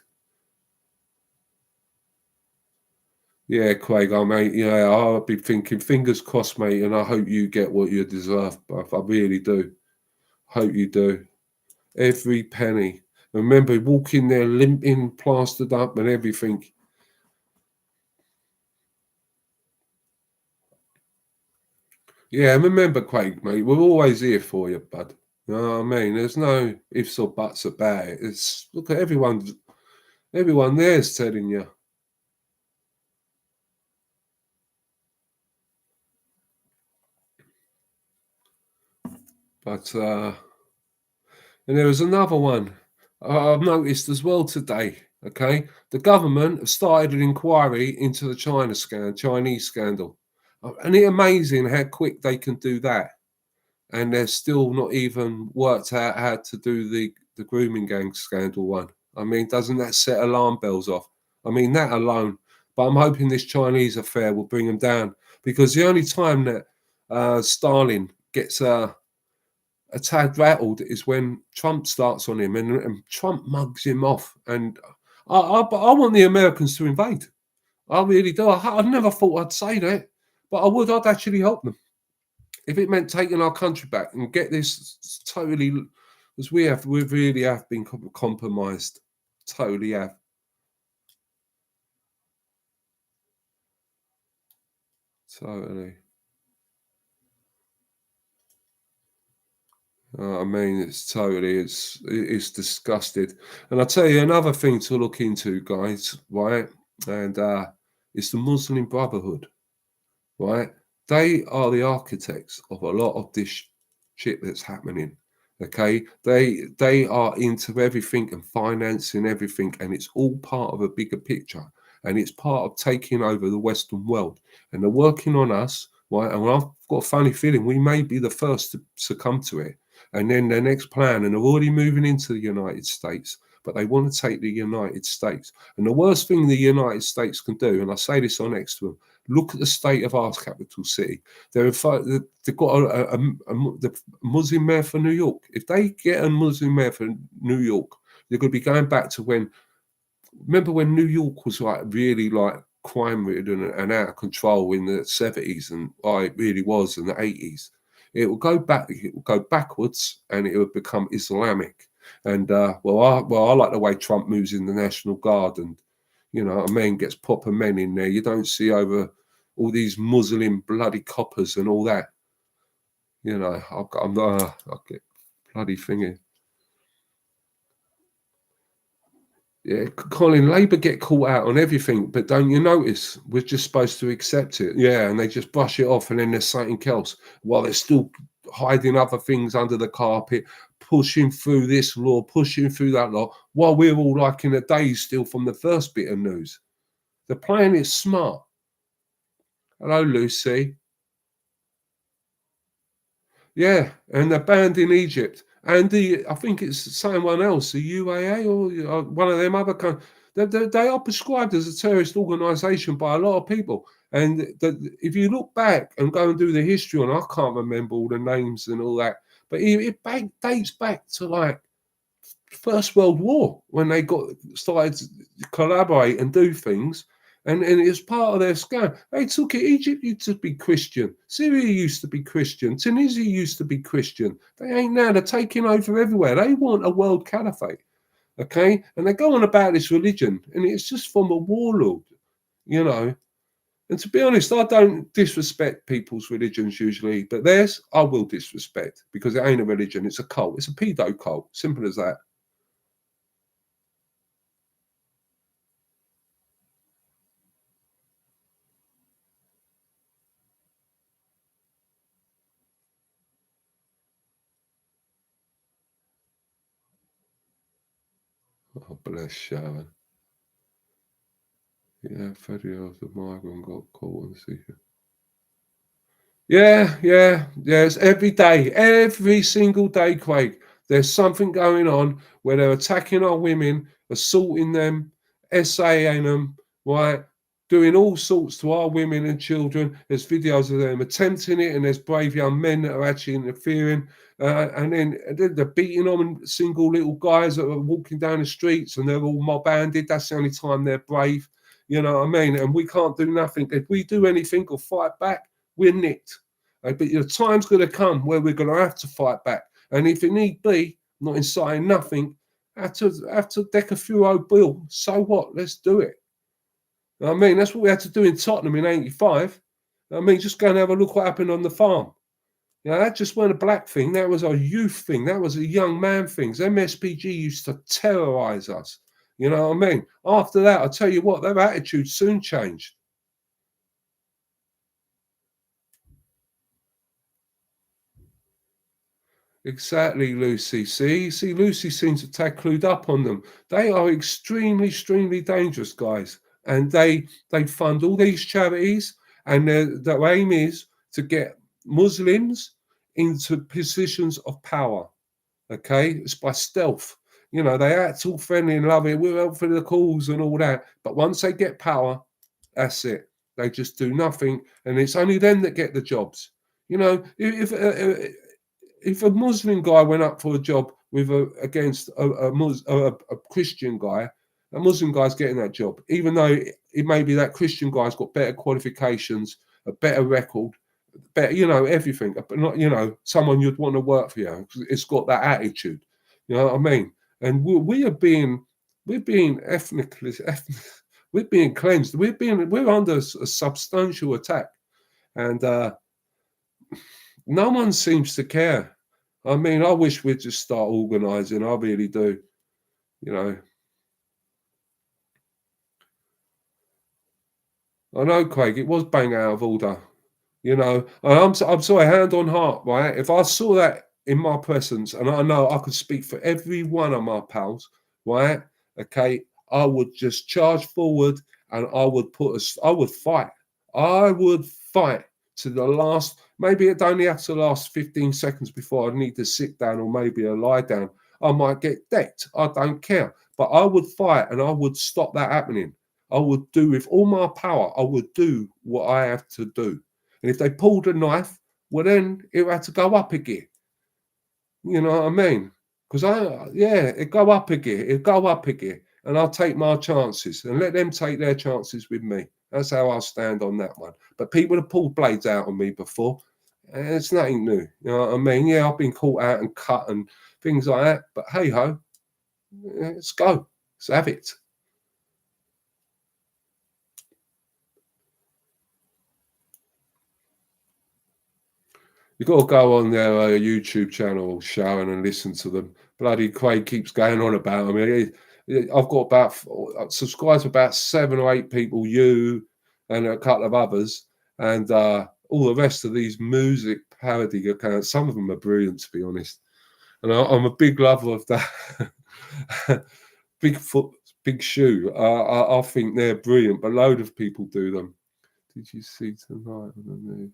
Speaker 1: Yeah, Craig, mate. Yeah, I'll be thinking, fingers crossed, mate, and I hope you get what you deserve. But I really do. Hope you do. Every penny. Remember, walk in there limping, plastered up, and everything. Yeah, and remember, Craig, mate, we're always here for you, bud. You know what I mean? There's no ifs or buts about it. It's look at everyone there's telling you. But and there was another one I've noticed as well today. Okay, the government have started an inquiry into the Chinese scandal. Isn't it amazing how quick they can do that? And they're still not even worked out how to do the grooming gang scandal one. I mean, doesn't that set alarm bells off? I mean, that alone. But I'm hoping this Chinese affair will bring them down because the only time that Stalin gets a tad rattled is when Trump starts on him and Trump mugs him off. And I want the Americans to invade. I really do. I never thought I'd say that, but I would. I'd actually help them if it meant taking our country back and get this totally, as we really have been compromised. Totally have. Totally. I mean, it's disgusting. And I'll tell you another thing to look into, guys, right? And it's the Muslim Brotherhood, right? They are the architects of a lot of this shit that's happening. Okay, they are into everything and financing everything, and it's all part of a bigger picture, and it's part of taking over the Western world. And they're working on us, right? And I've got a funny feeling we may be the first to succumb to it. And then their next plan, and they're already moving into the United States, but they want to take the United States. And the worst thing the United States can do, and I say this on next to them, look at the state of our capital city. They've got the Muslim mayor for New York. If they get a Muslim mayor for New York, they're going to be going back to when. Remember when New York was like really like crime ridden and out of control in the 70s, and it really was in the 80s. It will go back. It will go backwards, and it will become Islamic. And I like the way Trump moves in the National Guard, and a man gets proper men in there. You don't see over all these Muslim bloody coppers and all that. I get bloody thingy. Yeah, Colin, Labour get caught out on everything, but don't you notice we're just supposed to accept it? Yeah, and they just brush it off, and then there's something else while they're still hiding other things under the carpet, pushing through this law, pushing through that law, while we're all like in a daze still from the first bit of news. They're playing it smart. Hello, Lucy. Yeah, and they're banned in Egypt. And I think it's someone else, the UAA or one of them other countries. They are prescribed as a terrorist organisation by a lot of people. And if you look back and go and do the history on, I can't remember all the names and all that, but dates back to like First World War when they got started to collaborate and do things. And it's part of their scam. They took it. Egypt used to be Christian. Syria used to be Christian. Tunisia used to be Christian. They ain't now. They're taking over everywhere. They want a world caliphate. Okay? And they go on about this religion. And it's just from a warlord, you know. And to be honest, I don't disrespect people's religions usually. But theirs, I will disrespect because it ain't a religion. It's a cult. It's a pedo cult. Simple as that. Oh, bless Sharon. Yeah, Freddie of the migrant got caught on secret. Yes, every single day, Craig. There's something going on where they're attacking our women, assaulting them, SAing them, right? Doing all sorts to our women and children. There's videos of them attempting it, and there's brave young men that are actually interfering. And then they're beating on single little guys that are walking down the streets, and they're all mob handed. That's the only time they're brave. You know what I mean? And we can't do nothing. If we do anything or fight back, we're nicked. But the time's going to come where we're going to have to fight back. And if it need be, not inciting nothing, have to deck a few old bill. So what? Let's do it. I mean, that's what we had to do in Tottenham in '85. I mean, just go and have a look what happened on the farm. You know, that just wasn't a black thing. That was a youth thing. That was a young man thing. MSPG used to terrorise us. You know what I mean? After that, I tell you what, their attitude soon changed. Exactly, Lucy. See, Lucy seems to have clued up on them. They are extremely dangerous guys, and they fund all these charities, and their aim is to get Muslims into positions of power. Okay, it's by stealth. You know, they act all friendly and loving. We're out for the cause and all that, but once they get power, that's it. They just do nothing, and it's only them that get the jobs. You know, if a Muslim guy went up for a job with against a Christian guy, a Muslim guy's getting that job, even though it may be that Christian guy's got better qualifications, a better record, better, everything. But not, someone you'd want to work for you. It's got that attitude. You know what I mean? And we're being ethnically, we're being cleansed. We're under a substantial attack, and no one seems to care. I mean, I wish we'd just start organising. I really do. You know, I know, Craig. It was bang out of order. You know, and I'm sorry, hand on heart, right? If I saw that in my presence, and I know I could speak for every one of my pals, right? Okay, I would just charge forward, and I would fight. I would fight to the last. Maybe it only have to last 15 seconds before I need to sit down or maybe a lie down. I might get decked. I don't care. But I would fight and I would stop that happening. I would do with all my power, I would do what I have to do. And if they pulled a knife, well, then it had to go up again. You know what I mean? Because it go up again. It go up again. And I'll take my chances and let them take their chances with me. That's how I'll stand on that one. But people have pulled blades out on me before. And it's nothing new. You know what I mean? Yeah, I've been caught out and cut and things like that. But hey ho, let's go. Let's have it. You've got to go on their YouTube channel, Sharon, and listen to them. Bloody Craig keeps going on about them. I've got about subscribed to about 7 or 8 people, you and a couple of others, and all the rest of these music parody accounts. Some of them are brilliant, to be honest. And I'm a big lover of that. Big foot, big shoe. I think they're brilliant, but a load of people do them. Did you see tonight on the news?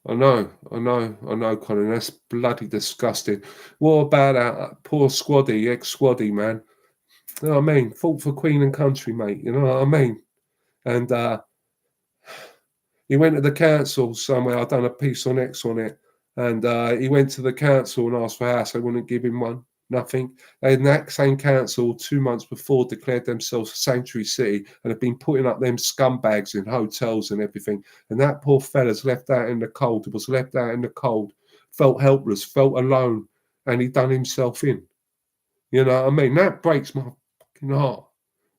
Speaker 1: I know, Colin. That's bloody disgusting. What about that poor Squaddy, ex-Squaddy man? You know what I mean? Fought for Queen and country, mate. You know what I mean? And he went to the council somewhere. I've done a piece on X on it. And he went to the council and asked for a house. They wouldn't give him one. Nothing. They in that same council 2 months before declared themselves a sanctuary city and have been putting up them scumbags in hotels and everything. And that poor fella's left out in the cold. Was left out in the cold. Felt helpless. Felt alone. And he done himself in. You know what I mean? That breaks my fucking heart.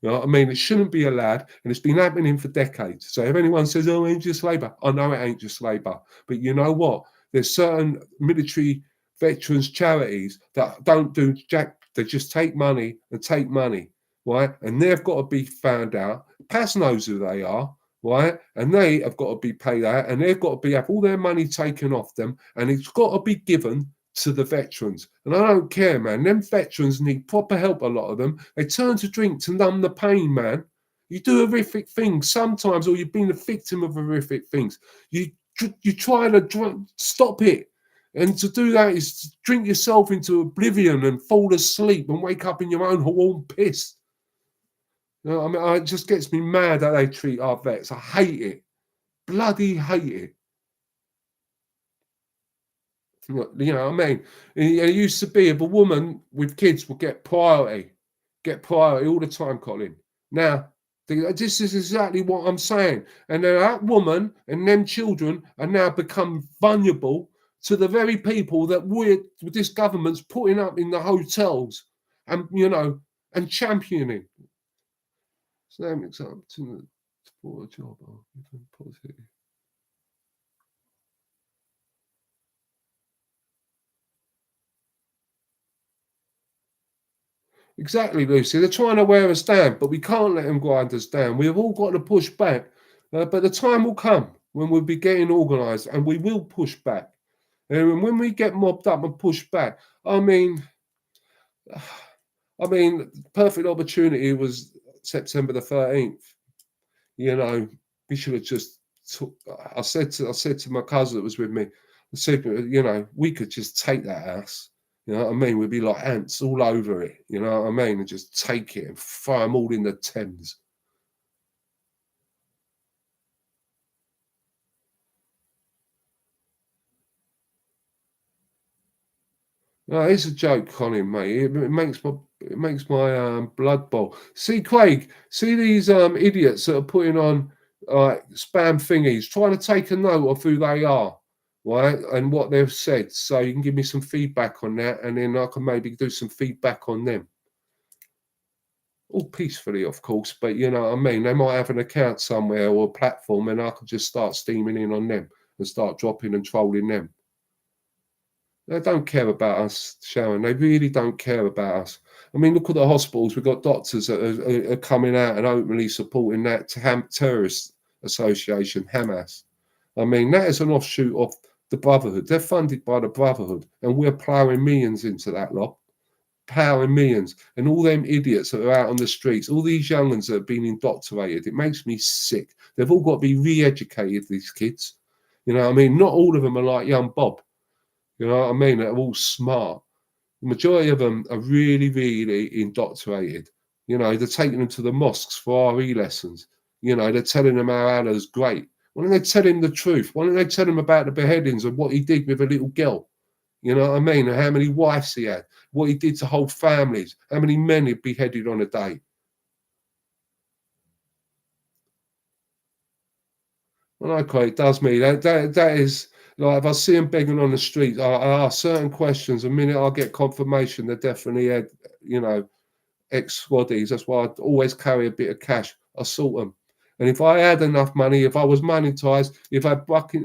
Speaker 1: You know what I mean? It shouldn't be allowed, and it's been happening for decades. So if anyone says, "Oh, it ain't just Labour," I know it ain't just Labour. But you know what? There's certain military veterans charities that don't do jack. They just take money and take money, right? And they've got to be found out. Paz knows who they are, right? And they have got to be paid out, and they've got to have all their money taken off them, and it's got to be given to the veterans. And I don't care, man. Them veterans need proper help, a lot of them. They turn to drink to numb the pain, man. You do horrific things sometimes, or you've been a victim of horrific things. You try to stop it. And to do that is to drink yourself into oblivion and fall asleep and wake up in your own warm piss. You know what I mean? It just gets me mad how they treat our vets. I hate it. Bloody hate it. You know what I mean? It used to be if a woman with kids would get priority all the time, Colin. Now, this is exactly what I'm saying. And then that woman and them children are now become vulnerable to the very people that this government's putting up in the hotels and, you know, and championing. Same example to support a job. Positive. Exactly, Lucy. They're trying to wear us down, but we can't let them grind us down. We've all got to push back. But the time will come when we'll be getting organised and we will push back. And when we get mobbed up and pushed back, I mean, perfect opportunity was September the 13th. You know, we should have just I said to my cousin that was with me, I said, you know, we could just take that house. You know what I mean? We'd be like ants all over it. You know what I mean? And just take it and throw them all in the Thames. No, it's a joke, Colin, mate. It makes my blood boil. See, Craig, see these idiots that are putting on spam thingies, trying to take a note of who they are, right, and what they've said. So you can give me some feedback on that, and then I can maybe do some feedback on them. All peacefully, of course, but you know what I mean. They might have an account somewhere or a platform, and I could just start steaming in on them and start dropping and trolling them. They don't care about us, Sharon. They really don't care about us. I mean, look at the hospitals. We've got doctors that are coming out and openly supporting that terrorist association, Hamas. I mean, that is an offshoot of the Brotherhood. They're funded by the Brotherhood, and we're ploughing millions into that lot. Ploughing millions. And all them idiots that are out on the streets, all these young ones that have been indoctrinated, it makes me sick. They've all got to be re-educated, these kids. You know what I mean? Not all of them are like young Bob. You know what I mean? They're all smart. The majority of them are really, really indoctrinated. You know, they're taking them to the mosques for RE lessons. You know, they're telling them how Allah's great. Why don't they tell him the truth? Why don't they tell him about the beheadings and what he did with a little girl? You know what I mean? And how many wives he had, what he did to whole families, how many men he beheaded on a day. Well, okay, it does me. That is like if I see them begging on the street, I ask certain questions. The minute I get confirmation, they definitely had, you know, ex squaddies. That's why I always carry a bit of cash. I sort them. And if I had enough money, if I was monetized, if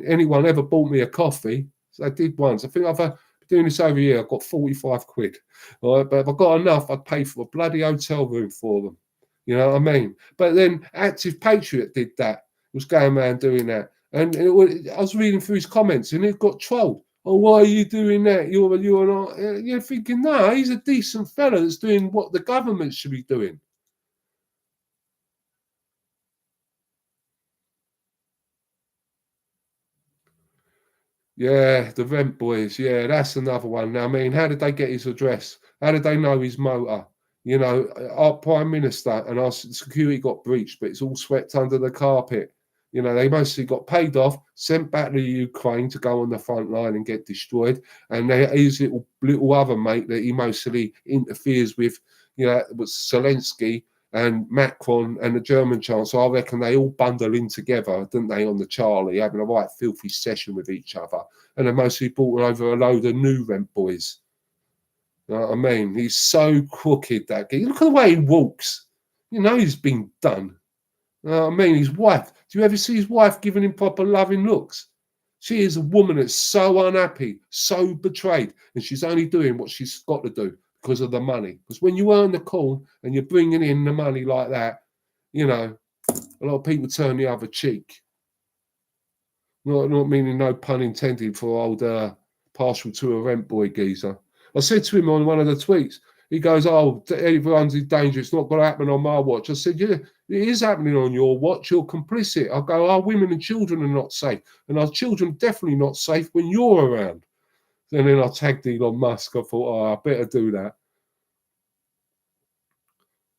Speaker 1: anyone ever bought me a coffee, so I did once. I think I've been doing this over a year. I've got 45 quid. All right, but if I got enough, I'd pay for a bloody hotel room for them. You know what I mean? But then Active Patriot did that. Was going around doing that. And I was reading through his comments and it got trolled. Oh, why are you doing that? You're not. You're thinking, no, he's a decent fella that's doing what the government should be doing. Yeah, the Rent Boys. Yeah, that's another one. I mean, how did they get his address? How did they know his motor? You know, our Prime Minister and our security got breached, but it's all swept under the carpet. You know, they mostly got paid off, sent back to Ukraine to go on the front line and get destroyed. And his little other mate that he mostly interferes with, you know, was Zelensky and Macron and the German Chancellor. I reckon they all bundle in together, didn't they, on the Charlie, having a right filthy session with each other. And they mostly brought over a load of new Rent Boys. You know what I mean? He's so crooked, that guy. Look at the way he walks. You know he's been done. You know what I mean? His wife. Do you ever see his wife giving him proper loving looks? She is a woman that's so unhappy, so betrayed, and she's only doing what she's got to do because of the money. Because when you earn the corn and you're bringing in the money like that, you know, a lot of people turn the other cheek. Not meaning no pun intended for old partial to a rent boy geezer. I said to him on one of the tweets, he goes, "Oh, everyone's in danger. It's not going to happen on my watch." I said, "Yeah, it is happening on your watch. You're complicit." I go, "Our women and children are not safe, and our children are definitely not safe when you're around." And then I tagged Elon Musk. I thought, "Oh, I better do that."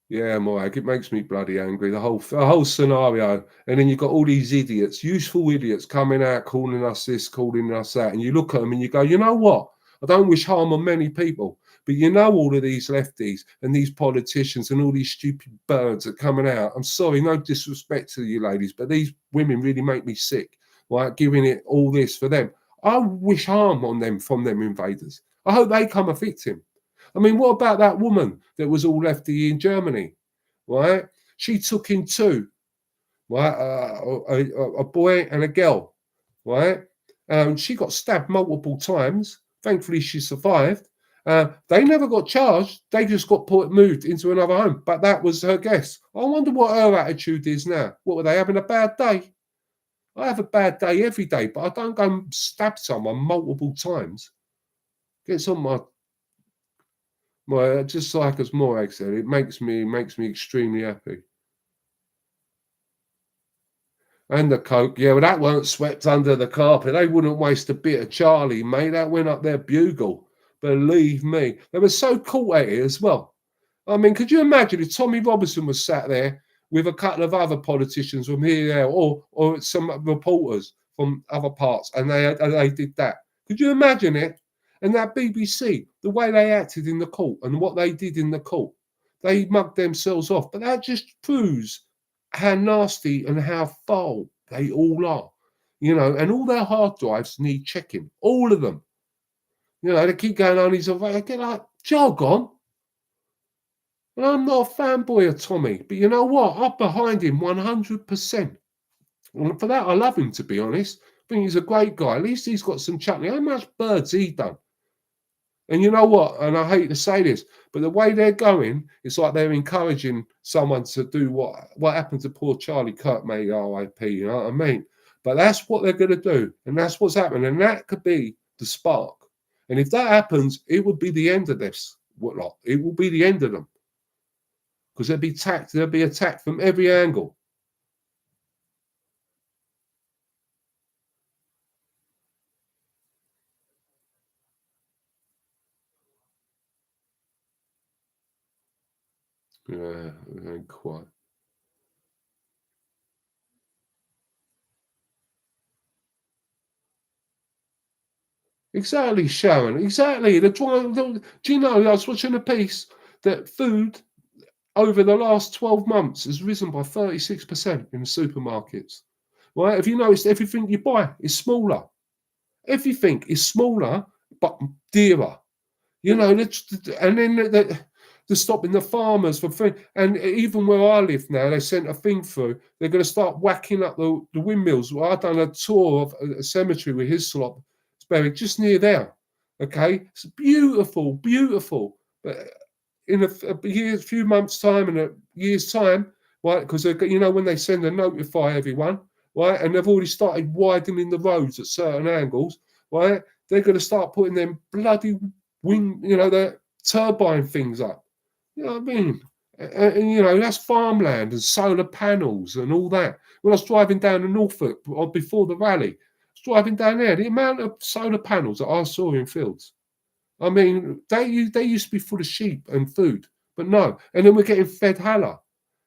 Speaker 1: Yeah, Morag, it makes me bloody angry. The whole scenario, and then you've got all these idiots, useful idiots, coming out calling us this, calling us that, and you look at them and you go, you know what? I don't wish harm on many people, but you know all of these lefties and these politicians and all these stupid birds are coming out. I'm sorry, no disrespect to you ladies, but these women really make me sick. Right, giving it all this for them. I wish harm on them from them invaders. I hope they come a victim. I mean, what about that woman that was all lefty in Germany, right? She took in two, right? A boy and a girl, right? She got stabbed multiple times. Thankfully, she survived. They never got charged. They just got moved into another home. But that was her guess. I wonder what her attitude is now. What were they having a bad day? I have a bad day every day, but I don't go and stab someone multiple times. Gets on my Well, just like as Morag said, it makes me extremely happy. And the coke, yeah, well, that weren't swept under the carpet. They wouldn't waste a bit of Charlie, mate. That went up their bugle. Believe me, they were so caught at it as well. I mean, could you imagine if Tommy Robinson was sat there with a couple of other politicians from here, there, or some reporters from other parts, and they did that? Could you imagine it? And that BBC, the way they acted in the court and what they did in the court, they mugged themselves off. But that just proves how nasty and how foul they all are. You know, and all their hard drives need checking, all of them. You know, they keep going on. I get like, jog on. And I'm not a fanboy of Tommy, but you know what? I'm behind him 100%. And for that, I love him, to be honest. I think he's a great guy. At least he's got some chuckling. How much birds he done? And you know what? And I hate to say this, but the way they're going, it's like they're encouraging someone to do what happened to poor Charlie Kirk, may RIP, you know what I mean? But that's what they're going to do. And that's what's happening. And that could be the spark. And if that happens, it would be the end of this. What? It will be the end of them. Because they'll be attacked from every angle. Yeah, it ain't quite. Exactly, Sharon. Exactly. Do you know, I was watching a piece that food over the last 12 months has risen by 36% in the supermarkets. Right? Have you noticed everything you buy is smaller? Everything is smaller, but dearer. You know, and then They're stopping the farmers for food. And even where I live now, they sent a thing through. They're going to start whacking up the windmills. Well, I've done a tour of a cemetery with Hislop. It's buried just near there. Okay, it's beautiful, beautiful. But in a few months' time, and a year's time, right? Because you know when they send and notify everyone, right? And they've already started widening the roads at certain angles, right? They're going to start putting them bloody wing, the turbine things up. You know what I mean? And that's farmland and solar panels and all that. When I was driving down to Norfolk or before the rally, I was driving down there, the amount of solar panels that I saw in fields. I mean, they used to be full of sheep and food, but no. And then we're getting fed halla.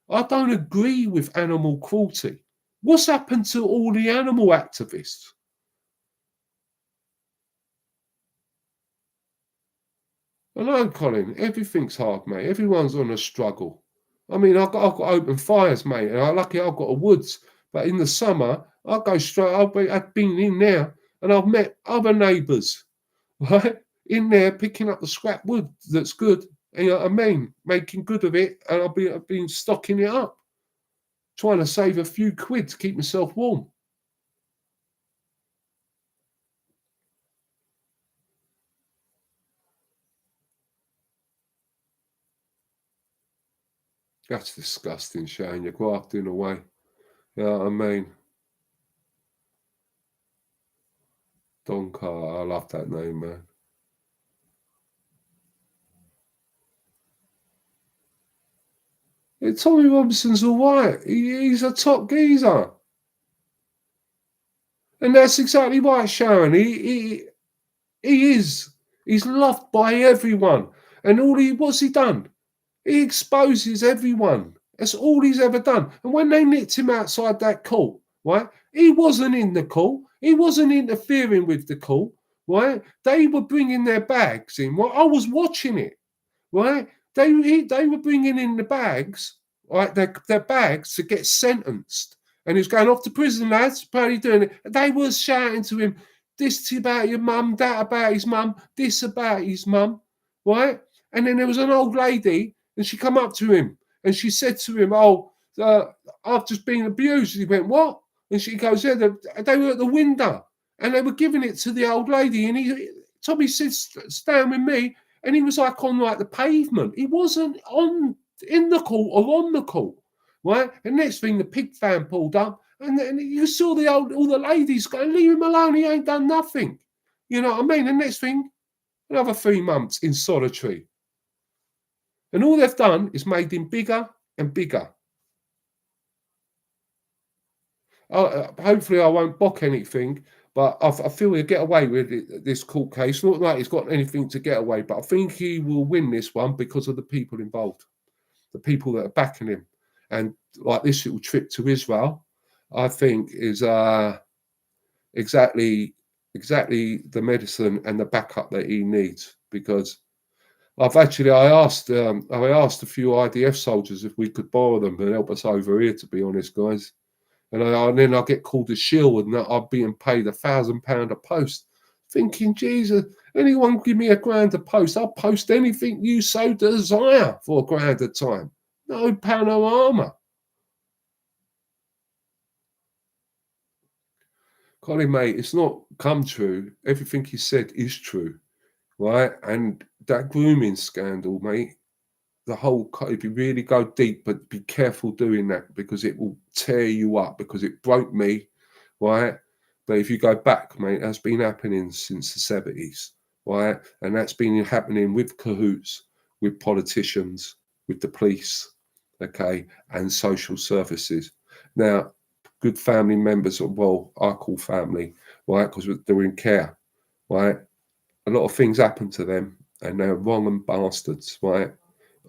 Speaker 1: I don't agree with animal cruelty. What's happened to all the animal activists? I know, Colin, everything's hard, mate. Everyone's on a struggle. I mean, I've got open fires, mate, and lucky I've got a woods. But in the summer, I go straight. I've been in there, and I've met other neighbours, right, in there picking up the scrap wood that's good. You know what I mean? Making good of it, and I've been stocking it up, trying to save a few quid to keep myself warm. That's disgusting, Shane. You're grafting away. You know what I mean? Don Carter, I love that name, man. Tommy Robinson's all right. He's a top geezer. And that's exactly right, Sharon. He is. He's loved by everyone. And what's he done? He exposes everyone. That's all he's ever done. And when they nicked him outside that court, right? He wasn't in the court. He wasn't interfering with the court, right? They were bringing their bags in. Well, I was watching it, right? They were bringing in the bags, right? Their bags to get sentenced. And he was going off to prison, lads. Apparently doing it. They were shouting to him, this about your mum, that about his mum, this about his mum, right? And then there was an old lady, and she come up to him, and she said to him, "Oh, I've just been abused." And he went, "What?" And she goes, "Yeah, they were at the window, and they were giving it to the old lady." And Tommy said, "Stand with me." And he was like on like the pavement. He wasn't on in the court or on the court, right? And next thing, the pig fan pulled up, and you saw all the ladies going, "Leave him alone. He ain't done nothing." You know what I mean? And next thing, another 3 months in solitary. And all they've done is made him bigger and bigger. Hopefully, I won't bock anything, but I feel he'll get away with this court case. Not like he's got anything to get away, but I think he will win this one because of the people involved, the people that are backing him. And like this little trip to Israel, I think is exactly the medicine and the backup that he needs. Because I asked a few IDF soldiers if we could borrow them and help us over here. To be honest, guys. And then I get called a shill and that I'm being paid £1,000 a post. Thinking, Jesus, anyone give me £1,000 a post, I'll post anything you so desire for £1,000 a time. No panorama. Colin, mate, it's not come true. Everything he said is true, right? And that grooming scandal, mate, if you really go deep, but be careful doing that because it will tear you up because it broke me, right? But if you go back, mate, that's been happening since the 70s, right? And that's been happening with cahoots, with politicians, with the police, okay, and social services. Now, good family members, well, I call family, right? Because they're in care, right? A lot of things happen to them and they're wrong and bastards, right?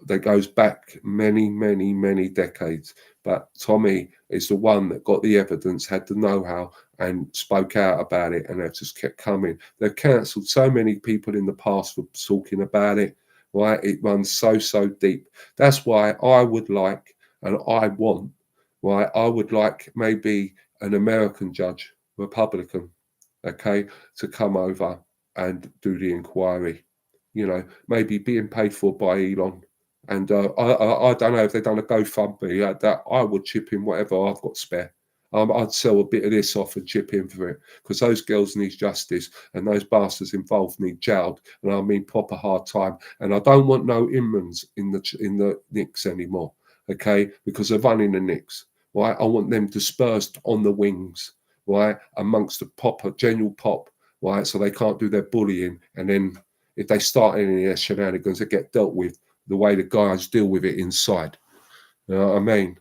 Speaker 1: That goes back many, many, many decades. But Tommy is the one that got the evidence, had the know-how, and spoke out about it, and they've just kept coming. They've cancelled so many people in the past for talking about it, right? It runs so deep. That's why I would like, and I want, right? I would like maybe an American judge, Republican, okay, to come over and do the inquiry. Maybe being paid for by Elon, And I don't know if they've done a GoFundMe that I would chip in whatever I've got spare. I'd sell a bit of this off and chip in for it because those girls need justice and those bastards involved need jailed, and I mean proper hard time. And I don't want no Inmans in the Knicks anymore, okay? Because they're running the Knicks, right? I want them dispersed on the wings, right, amongst the general pop, right, so they can't do their bullying, and then if they start any of their shenanigans, they get dealt with the way the guys deal with it inside. You know what I mean?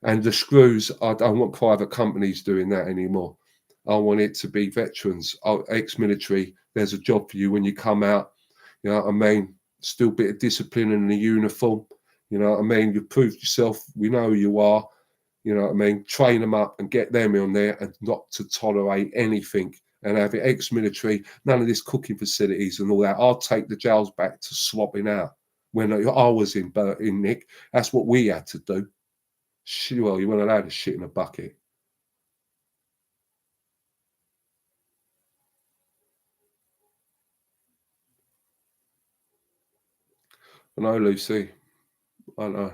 Speaker 1: And the screws, I don't want private companies doing that anymore. I want it to be veterans, ex-military. There's a job for you when you come out. You know what I mean? Still a bit of discipline in the uniform. You know what I mean? You've proved yourself. We know who you are. You know what I mean? Train them up and get them on there and not to tolerate anything and have it ex-military, none of this cooking facilities and all that. I'll take the jails back to swapping out. When I was in Nick, that's what we had to do. Well, you weren't allowed to shit in a bucket. I know, Lucy. I know.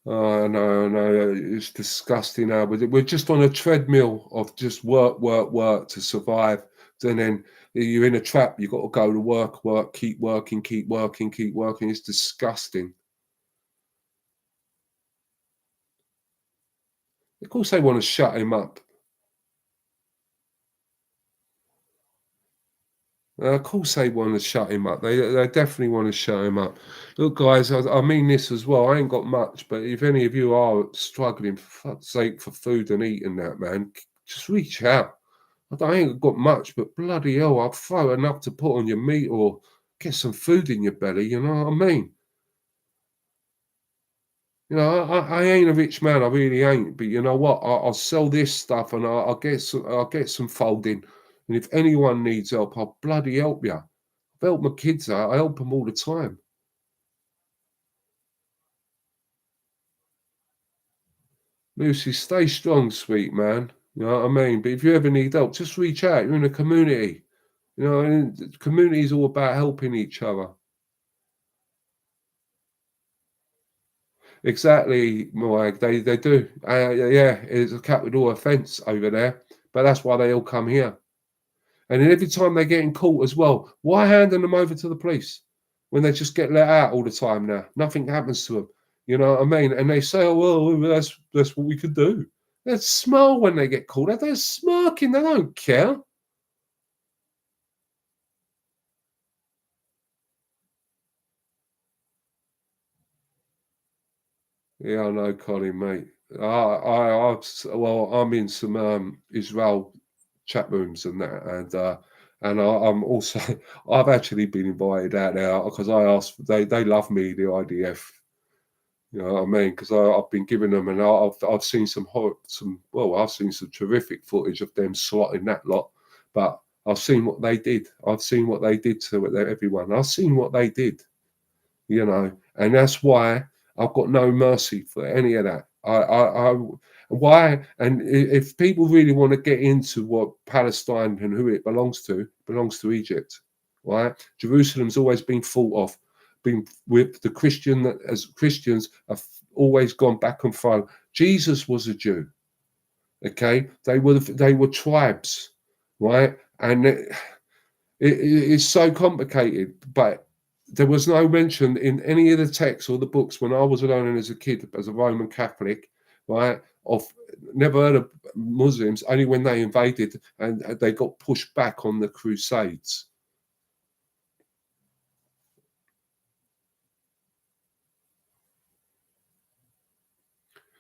Speaker 1: Oh, I know, I know. It's disgusting now. But we're just on a treadmill of just work, work, work to survive. And then you're in a trap. You've got to go to work, work, keep working, keep working, keep working. It's disgusting. Of course, they want to shut him up. Of course, they want to shut him up. They definitely want to shut him up. Look, guys, I mean this as well. I ain't got much, but if any of you are struggling, for fuck's sake, for food and eating that, man, just reach out. I ain't got much, but bloody hell, I'll throw enough to put on your meat or get some food in your belly. You know what I mean? You know, I ain't a rich man, I really ain't. But you know what? I'll sell this stuff and I'll get some folding. And if anyone needs help, I'll bloody help you. I've helped my kids out. I help them all the time. Lucy, stay strong, sweet man. You know what I mean? But if you ever need help, just reach out. You're in a community. You know, and the community is all about helping each other. Exactly, Moag. They do. Yeah, it's a capital offence over there, but that's why they all come here. And then every time they get in court as well, why handing them over to the police when they just get let out all the time now? Nothing happens to them. You know what I mean? And they say, "Oh well, that's what we could do." They smile when they get called out. They're smirking. They don't care. Yeah, I know, Colin, mate. Well, I'm in some Israel chat rooms and that, and I'm also I've actually been invited out there because I asked. They love me, the IDF. You know what I mean? Because I've been giving them, and I've seen I've seen some terrific footage of them slotting that lot, but I've seen what they did. I've seen what they did to everyone. I've seen what they did, you know, and that's why I've got no mercy for any of that. Why? And if people really want to get into what Palestine and who it belongs to Egypt, right? Jerusalem's always been thought of, been with the Christian as Christians have always gone back and forth. Jesus was a Jew, okay? They were tribes, right? And it's so complicated, but there was no mention in any of the texts or the books when I was learning as a kid, as a Roman Catholic, right? Of never heard of Muslims, only when they invaded and they got pushed back on the Crusades.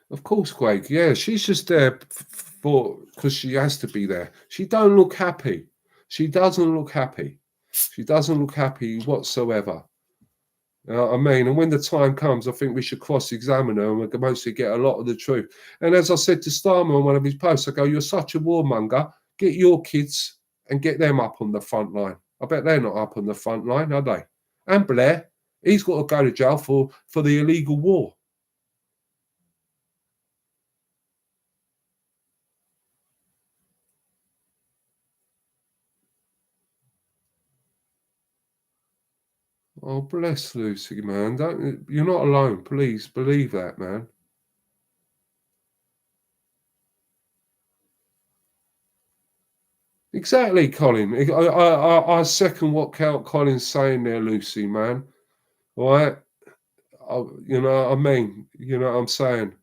Speaker 1: Of course, Greg. Yeah, she's just there for because she has to be there. She don't look happy. She doesn't look happy. She doesn't look happy whatsoever. You know what I mean? And when the time comes, I think we should cross-examine her and we can mostly get a lot of the truth. And as I said to Starmer on one of his posts, I go, "You're such a warmonger. Get your kids and get them up on the front line." I bet they're not up on the front line, are they? And Blair, he's got to go to jail for the illegal war. Oh, bless Lucy, man. Don't you're not alone. Please believe that, man. Exactly, Colin. I second what Colin's saying there, Lucy, man. Right? You know what I mean? You know what I'm saying?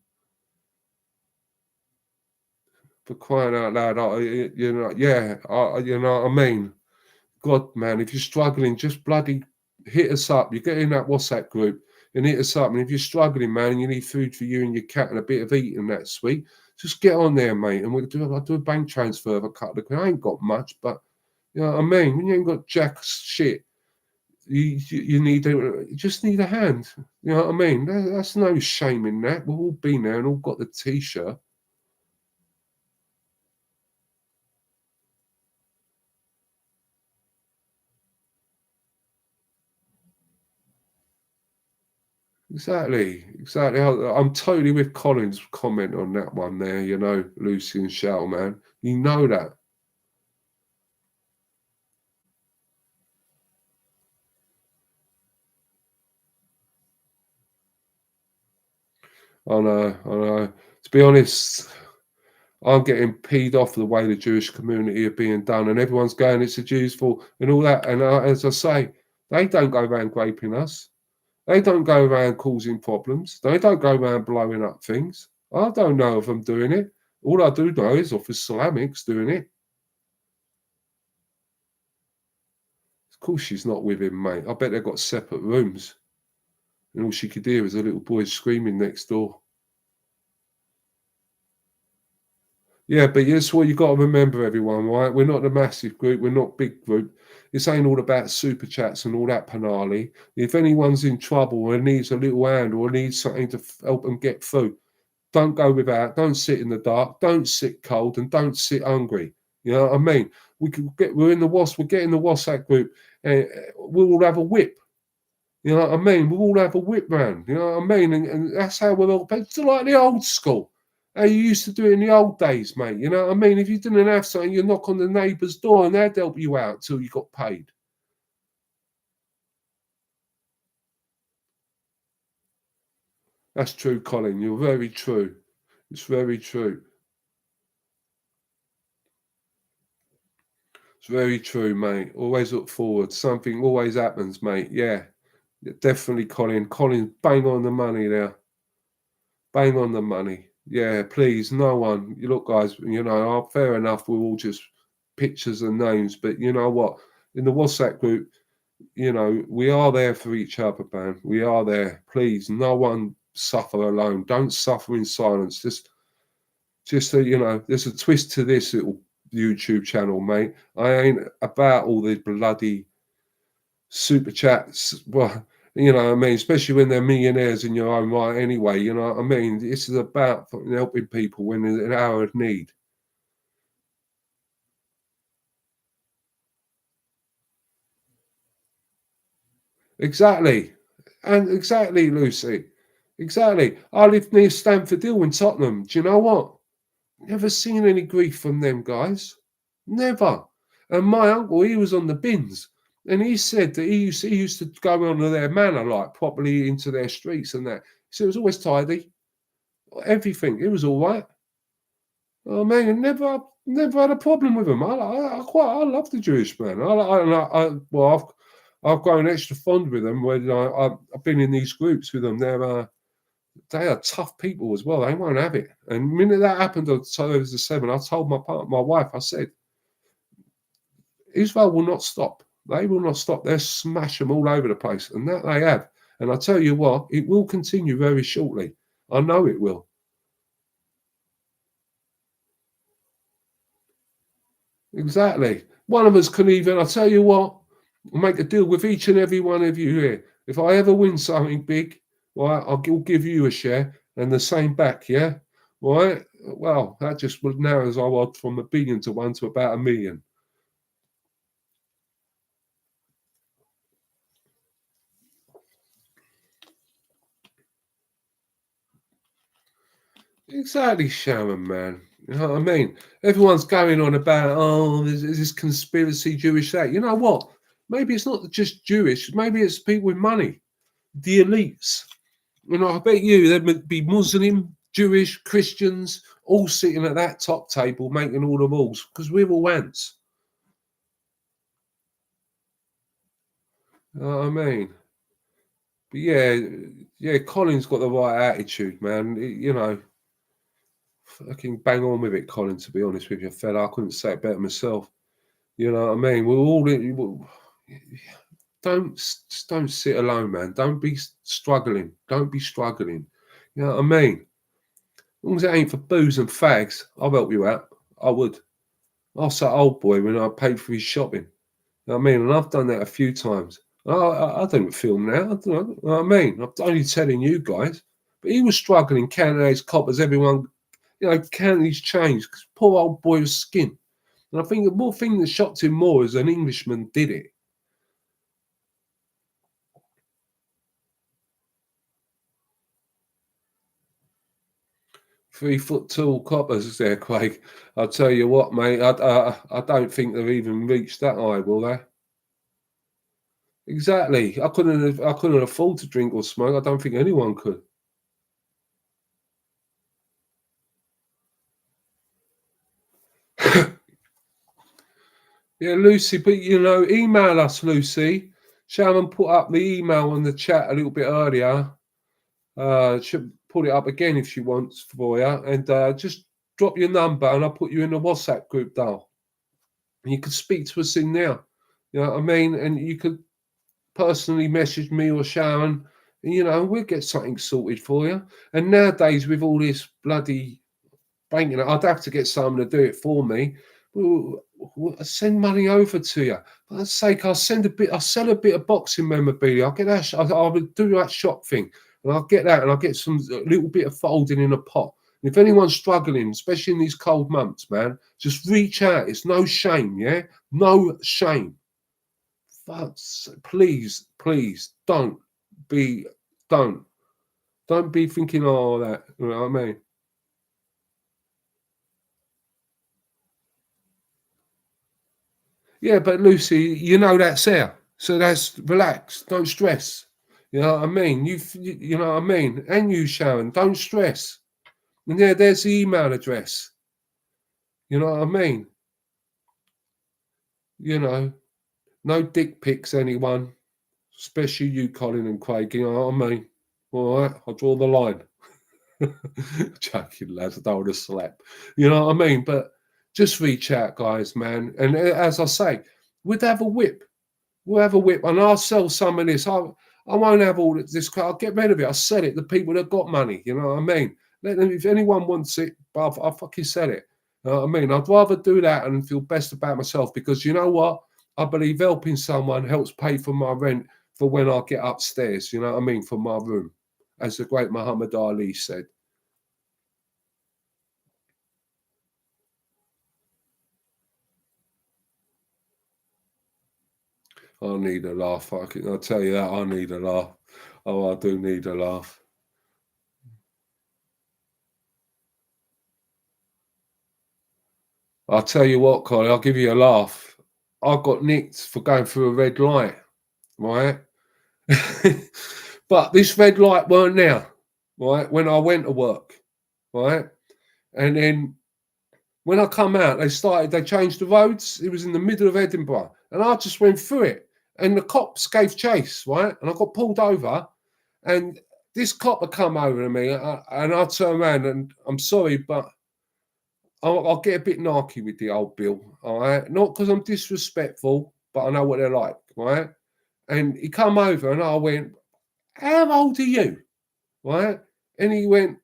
Speaker 1: For crying out loud, you know, yeah, you know what I mean? God, man, if you're struggling, just bloody hit us up. You get in that WhatsApp group and hit us up. And if you're struggling, man, and you need food for you and your cat and a bit of eating that sweet, just get on there, mate. And I'll do a bank transfer of a couple of quid. I ain't got much, but you know what I mean? When you ain't got jack shit, you need you just need a hand. You know what I mean? That's no shame in that. We've all been there and all got the t-shirt. Exactly, exactly. I'm totally with Colin's comment on that one there, you know, Lucy and Shell, man. You know that. I know, I know. To be honest, I'm getting peed off the way the Jewish community are being done, and everyone's going, it's the Jews' fault and all that. And as I say, they don't go around raping us. They don't go around causing problems. They don't go around blowing up things. I don't know if I'm doing it. All I do know is Officer Islamics doing it. Of course, she's not with him, mate. I bet they've got separate rooms, and all she could hear was a little boy screaming next door. Yeah, but that's what you got to remember, everyone, right? We're not a massive group. We're not big group. This ain't all about super chats and all that panali. If anyone's in trouble or needs a little hand or needs something to help them get through, don't go without. Don't sit in the dark. Don't sit cold, and don't sit hungry. You know what I mean? We're in the We're getting the WhatsApp group, and we'll all have a whip. You know what I mean? We'll all have a whip round. You know what I mean? And that's how we're all. It's like the old school. How you used to do it in the old days, mate. You know what I mean? If you didn't have something, you knock on the neighbour's door and they'd help you out till you got paid. That's true, Colin. You're very true. It's very true. It's very true, mate. Always look forward. Something always happens, mate. Yeah, definitely, Colin. Colin, bang on the money there. Bang on the money. Yeah, please, no one. You look, guys. You know, fair enough. We're all just pictures and names, but you know what? In the WhatsApp group, you know, we are there for each other, man. We are there. Please, no one suffer alone. Don't suffer in silence. Just so you know, there's a twist to this little YouTube channel, mate. I ain't about all the bloody super chats. Well, you know what I mean? Especially when they're millionaires in your own right anyway, you know what I mean? This is about fucking helping people when there's an hour of need. Exactly. And exactly, Lucy. Exactly. I live near Stamford Hill in Tottenham. Do you know what? Never seen any grief from them guys. Never. And my uncle, he was on the bins. And he said that he used to go onto their manor, like properly into their streets and that. So it was always tidy. Everything. It was all right. Oh man, never had a problem with them. I love the Jewish man. Well, I've grown extra fond with them when I've been in these groups with them. They are tough people as well. They won't have it. And the minute that happened on October the 7th, I told my wife, I said, Israel will not stop. They will not stop. They'll smash them all over the place. And that they have. And I tell you what, it will continue very shortly. I know it will. Exactly. One of us can even, I tell you what, make a deal with each and every one of you here. If I ever win something big, right, I'll give you a share and the same back, yeah? Right? Well, that just narrows our odds from 1 billion to 1 to about 1 million. Exactly, Sharon, man. You know what I mean? Everyone's going on about, oh, there's this conspiracy Jewish that. You know what? maybe it's not just Jewish, maybe it's people with money, the elites. You know, I bet you there would be Muslim, Jewish, Christians, all sitting at that top table making all the rules because we're all ants. You know what I mean? But yeah, Colin's got the right attitude, man. You know, fucking bang on with it, Colin. To be honest with you, fella, I couldn't say it better myself. You know what I mean? We're all in. Don't sit alone, man. Don't be struggling. Don't be struggling. You know what I mean? As long as it ain't for booze and fags, I'll help you out. I would. I was that old boy when I paid for his shopping. You know what I mean? And I've done that a few times. I don't film now. I don't know, you know what I mean? I'm only telling you guys. But he was struggling, counting his coppers, everyone, you know, counting his change. Because poor old boy was skin. And I think the more thing that shocked him more is an Englishman did it. 3 foot tall coppers there, Craig. I'll tell you what, mate. I don't think they've even reached that high, will they? Exactly. I couldn't afford to drink or smoke. I don't think anyone could. Yeah, Lucy, but you know, email us, Lucy. Sharon put up the email on the chat a little bit earlier. She'll put it up again if she wants for you. And just drop your number and I'll put you in the WhatsApp group, Dale. And you could speak to us in there. You know what I mean? And you could personally message me or Sharon, and you know, we'll get something sorted for you. And nowadays, with all this bloody banking, I'd have to get someone to do it for me. Well, send money over to you. For God's sake, I'll sell a bit of boxing memorabilia. I'll get that. I'll do that shop thing, and I'll get that, and I'll get a little bit of folding in a pot. And if anyone's struggling, especially in these cold months, man, just reach out. It's no shame, yeah, no shame. But please be don't don't be thinking all that. You know what I mean? Yeah, but Lucy, you know that's there, so that's relax. Don't stress. You know what I mean? You know what I mean? And you, Sharon, don't stress. And yeah, there's the email address. You know what I mean? You know, no dick pics, anyone, especially you, Colin and Craig. You know what I mean? All right, I'll draw the line. Joking, lads. I don't want to slap. You know what I mean? But just reach out, guys, man. And as I say, we'd have a whip. We'll have a whip, and I'll sell some of this. I won't have all this. I'll get rid of it. I'll sell it to people that got money. You know what I mean? Let them, if anyone wants it, but I'll fucking sell it. You know what I mean? I'd rather do that and feel best about myself because you know what? I believe helping someone helps pay for my rent for when I get upstairs. You know what I mean? For my room, as the great Muhammad Ali said. I need a laugh. I'll tell you that. I need a laugh. Oh, I do need a laugh. I'll tell you what, Colin, I'll give you a laugh. I got nicked for going through a red light, right? But this red light weren't there, right? When I went to work, right? And then when I come out, they changed the roads. It was in the middle of Edinburgh. And I just went through it. And the cops gave chase, right? And I got pulled over. And this cop had come over to me. And I turned around and I'm sorry, but I'll get a bit narky with the old Bill, all right? Not because I'm disrespectful, but I know what they're like, right? And he come over and I went, how old are you? Right? And he went,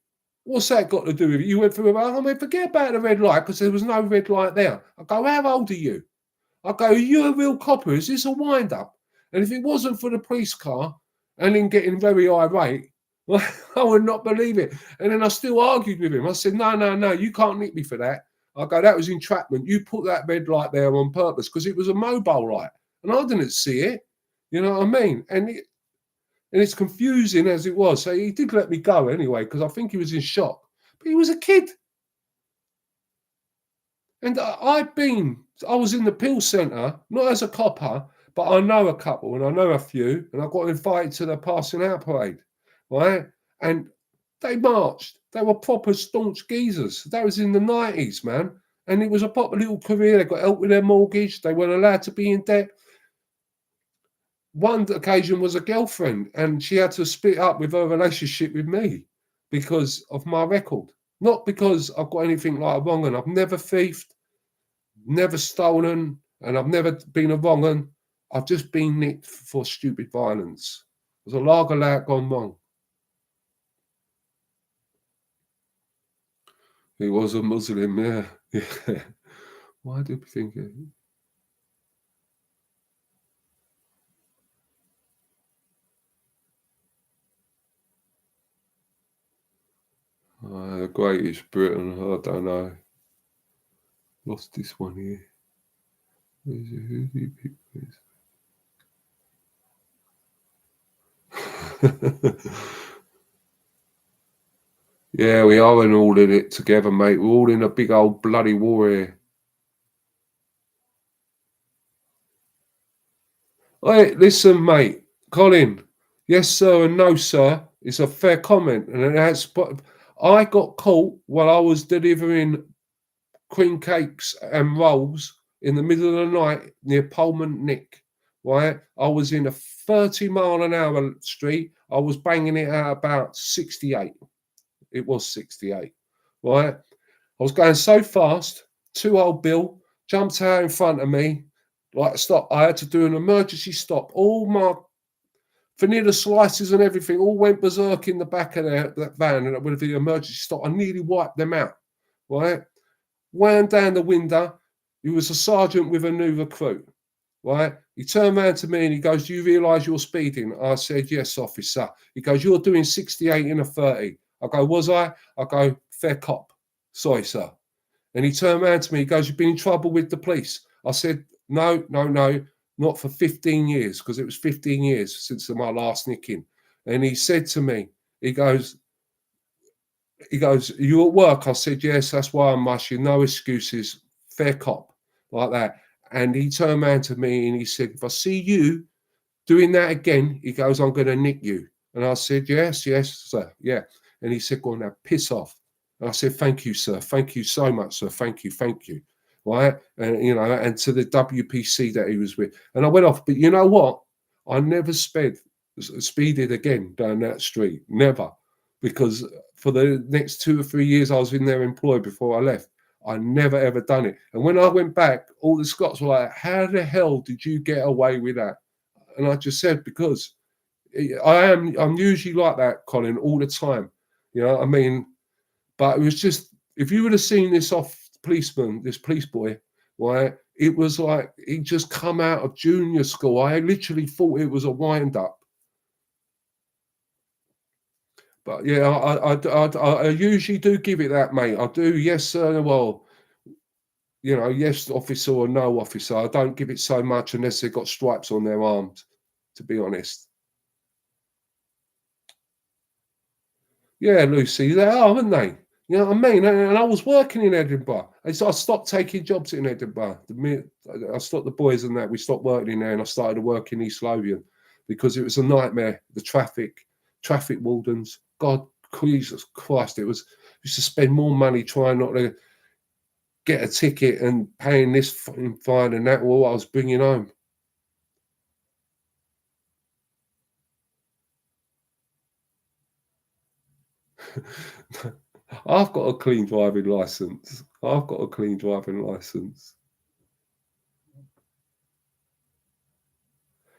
Speaker 1: what's that got to do with it? You went through a I went, forget about the red light because there was no red light there. I go, how old are you? I go, are you a real copper? Is this a wind up? And if it wasn't for the police car and him getting very irate, I would not believe it. And then I still argued with him. I said, no, you can't nick me for that. I go, that was entrapment. You put that red light there on purpose because it was a mobile light. And I didn't see it. You know what I mean? And it's confusing as it was. So he did let me go anyway because I think he was in shock. But he was a kid. And I was in the pill centre, not as a copper, But I know a couple and I know a few, and I got invited to the passing out parade, right? And they marched. They were proper staunch geezers. That was in the 90s, man. And it was a proper little career. They got help with their mortgage. They weren't allowed to be in debt. One occasion was a girlfriend, and she had to split up with her relationship with me because of my record. Not because I've got anything like a wrong, and I've never thieved, never stolen, and I've never been a wrong un. I've just been nicked for stupid violence. There's a lager lout gone wrong. He was a Muslim, yeah. Yeah. Why did we think it? Greatest Britain, I don't know. Lost this one here. Who do you pick this? Yeah, we are in all in it together, mate. We're all in a big old bloody war here. Hey, listen, mate. Colin, yes, sir, and no, sir. It's a fair comment. And that's, but I got caught while I was delivering cream cakes and rolls in the middle of the night near Pullman Nick. Right? I was in a 30-mile-an-hour street. I was banging it out about 68. It was 68. Right? I was going so fast. 2-old Bill jumped out in front of me. Like, stop. I had to do an emergency stop. All my vanilla slices and everything all went berserk in the back of that van, and with the emergency stop, I nearly wiped them out. Right? Wound down the window. He was a sergeant with a new recruit. Right? He turned around to me and he goes, "Do you realise you're speeding?" I said, "Yes, officer." He goes, "You're doing 68 in a 30. I go, "Was I?" I go, "Fair cop. Sorry, sir." And he turned around to me. He goes, "You've been in trouble with the police." I said, No, not for 15 years, because it was 15 years since my last nicking. And he said to me, he goes, "Are you at work?" I said, "Yes, that's why I'm mushing. No excuses. Fair cop," like that. And he turned around to me and he said, "If I see you doing that again," he goes, "I'm going to nick you." And I said, "Yes, sir. Yeah." And he said, "Go on now, piss off." And I said, "Thank you, sir. Thank you so much, sir. Thank you. Thank you." Right. And, and to the WPC that he was with. And I went off. But you know what? I never speeded again down that street. Never. Because for the next 2 or 3 years I was in their employ before I left, I never ever done it. And when I went back, all the Scots were like, "How the hell did you get away with that?" And I just said, because I'm usually like that, Colin, all the time. You know what I mean? But it was just, if you would have seen this policeman, this police boy, right? It was like he just come out of junior school. I literally thought it was a wind up. But yeah, I usually do give it that, mate. I do, yes, sir. Well, yes, officer or no officer. I don't give it so much unless they've got stripes on their arms, to be honest. Yeah, Lucy, they are, aren't they? You know what I mean? And I was working in Edinburgh. So I stopped taking jobs in Edinburgh. I stopped the boys and that. We stopped working in there, and I started to work in East Lothian because it was a nightmare. The traffic wardens. God, Jesus Christ! It was used to spend more money trying not to get a ticket and paying this fucking fine and that. All I was bringing home. I've got a clean driving license. I've got a clean driving license.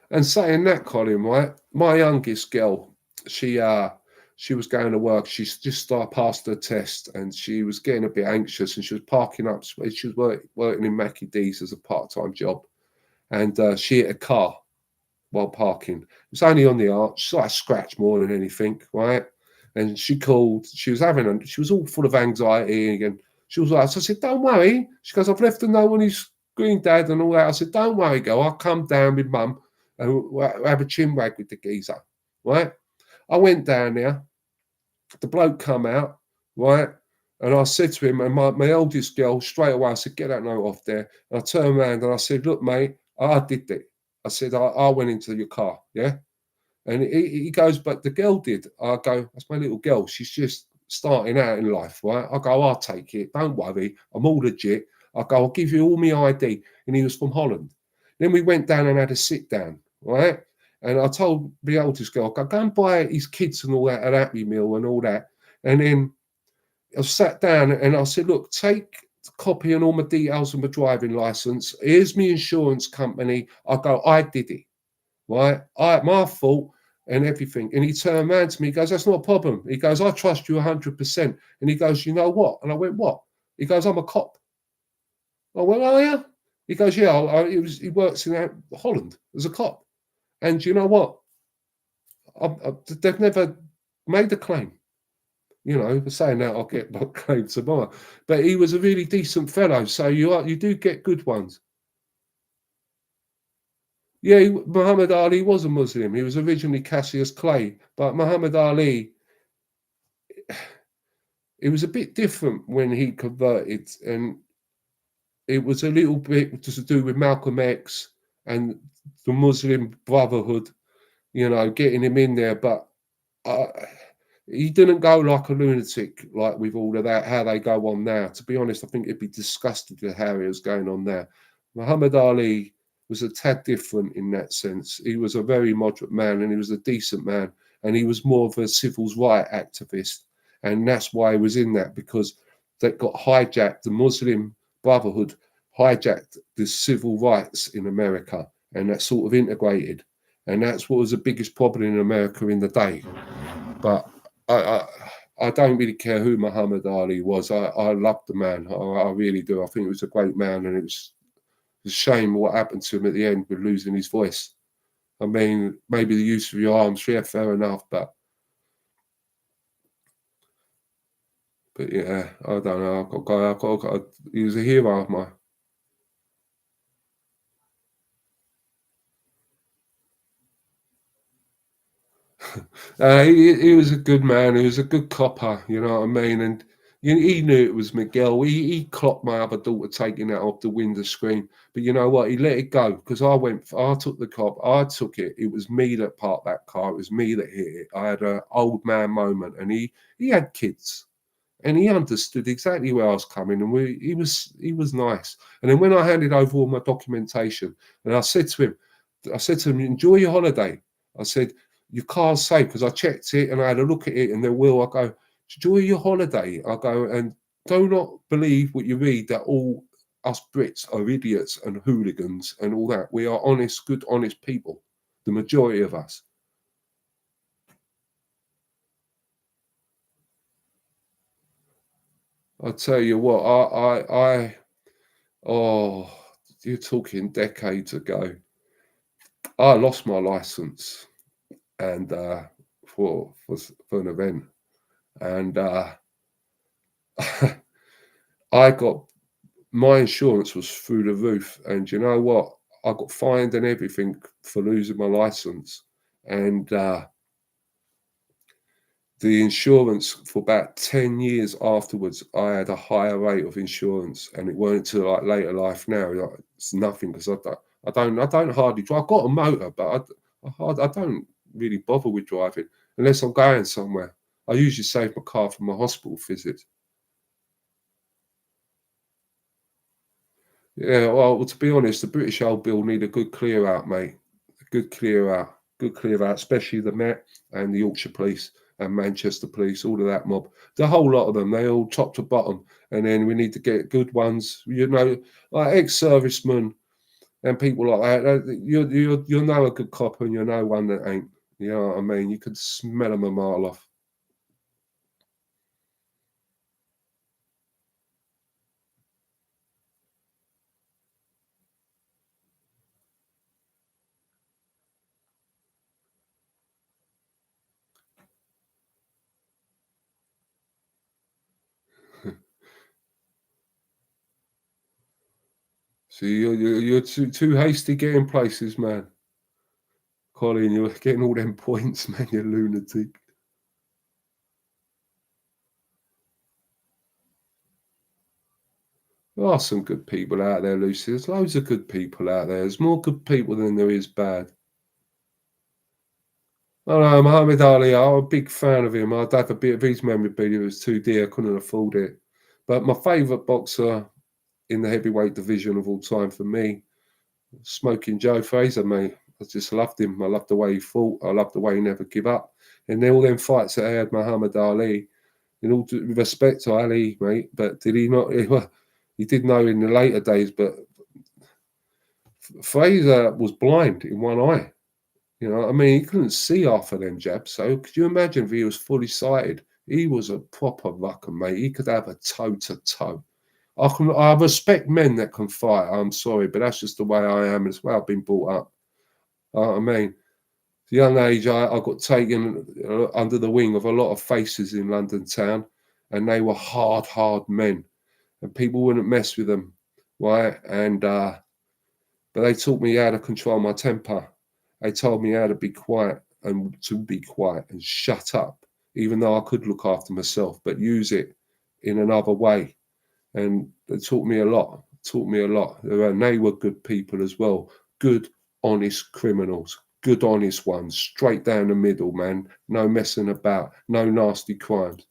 Speaker 1: And saying that, Colin, right? My youngest girl, she was going to work. She's just started past her test, and she was getting a bit anxious, and she was parking up. She was working in Mackie D's as a part-time job, and she hit a car while parking. It was only on the arch, so I scratched more than anything, right? And she called. She was all full of anxiety, and she was like, so I said, "Don't worry." She goes, "I've left a note on his screen, Dad, and all that." I said, "Don't worry, girl. I'll come down with Mum and we'll have a chin wag with the geezer." Right? I went down there. The bloke come out, right? And I said to him, and my eldest girl, straight away, I said, "Get that note off there." And I turned around and I said, "Look, mate, I did it. I said, I went into your car, yeah? And he goes, but the girl did. I go, that's my little girl. She's just starting out in life, right? I go, I'll take it. Don't worry. I'm all legit. I go, I'll give you all my ID. And he was from Holland. Then we went down and had a sit down, right? And I told the oldest girl, go and buy his kids and all that, an Happy Meal and all that. And then I sat down and I said, look, take the copy and all my details of my driving license. Here's my insurance company. I go, I did it, right? My fault and everything. And he turned around to me, he goes, that's not a problem. He goes, I trust you 100%. And he goes, you know what? And I went, what? He goes, I'm a cop. I went, oh, yeah? He goes, yeah, he works in Holland as a cop. And you know what? They've never made a claim. You know, for saying that, I'll get my claim tomorrow. But he was a really decent fellow. So you do get good ones. Yeah, Muhammad Ali was a Muslim. He was originally Cassius Clay, but Muhammad Ali, it was a bit different when he converted, and it was a little bit to do with Malcolm X and the Muslim Brotherhood, you know, getting him in there. But uh, he didn't go like a lunatic, like with all of that, how they go on now. To be honest, I think it'd be disgusted with how he was going on now. Muhammad Ali was a tad different in that sense. He was a very moderate man and he was a decent man, and he was more of a civil rights activist. And that's why he was in that, because they got hijacked, the Muslim Brotherhood hijacked the civil rights in America, and that sort of integrated. And that's what was the biggest problem in America in the day. But I, I don't really care who Muhammad Ali was. I love the man. I really do. I think he was a great man, and it was a shame what happened to him at the end with losing his voice. I mean, maybe the use of your arms, yeah, fair enough, but yeah, I don't know. He was a hero of mine. He was a good man. He was a good copper, you know what I mean? And he knew it was Miguel. He clocked my other daughter taking that off the window screen. But you know what? He let it go because I took the cop, I took it. It was me that parked that car. It was me that hit it. I had an old man moment, and he had kids. And he understood exactly where I was coming, and he was nice. And then when I handed over all my documentation, and I said to him, enjoy your holiday. I said, your car's safe, because I checked it and I had a look at it and the wheel. I go, enjoy your holiday. I go, and do not believe what you read that all us Brits are idiots and hooligans and all that. We are honest, good, honest people, the majority of us. I tell you what, oh, you're talking decades ago. I lost my license and for an event, and I got my insurance was through the roof, and you know what? I got fined and everything for losing my license, and the insurance for about 10 years afterwards, I had a higher rate of insurance, and it weren't until like later life now. Like, it's nothing because I don't hardly drive. I've got a motor, but I don't really bother with driving unless I'm going somewhere. I usually save my car for my hospital visits. Yeah, well, to be honest, the British Old Bill need a good clear out, mate. A good clear out, especially the Met and the Yorkshire Police and Manchester Police, all of that mob. The whole lot of them, they all top to bottom. And then we need to get good ones, you know, like ex-servicemen and people like that. You'll know a good cop and you'll know one that ain't. You know what I mean? You could smell them a mile off. So you're too hasty getting places, man. Colin, you're getting all them points, man. You lunatic. There are some good people out there, Lucy. There's loads of good people out there. There's more good people than there is bad. I know Muhammad Ali, I'm a big fan of him. I'd have a bit of his memorabilia. It was too dear. I couldn't afford it. But my favourite boxer in the heavyweight division of all time for me, Smoking Joe Fraser, mate. I just loved him. I loved the way he fought. I loved the way he never give up. And then all them fights that he had Muhammad Ali, in all due respect to Ali, mate, but did he not? He did know in the later days, but Fraser was blind in one eye. You know, I mean, he couldn't see half of them jabs. So could you imagine if he was fully sighted? He was a proper rucker, mate. He could have a toe to toe. I respect men that can fight. I'm sorry, but that's just the way I am as well. I've been brought up. I mean, at a young age, I got taken under the wing of a lot of faces in London town, and they were hard men, and people wouldn't mess with them, right? And but they taught me how to control my temper. They told me how to be quiet and to be quiet and shut up, even though I could look after myself, but use it in another way. And they taught me a lot. Taught me a lot. And they were good people as well. Good, honest criminals. Good, honest ones. Straight down the middle, man. No messing about. No nasty crimes.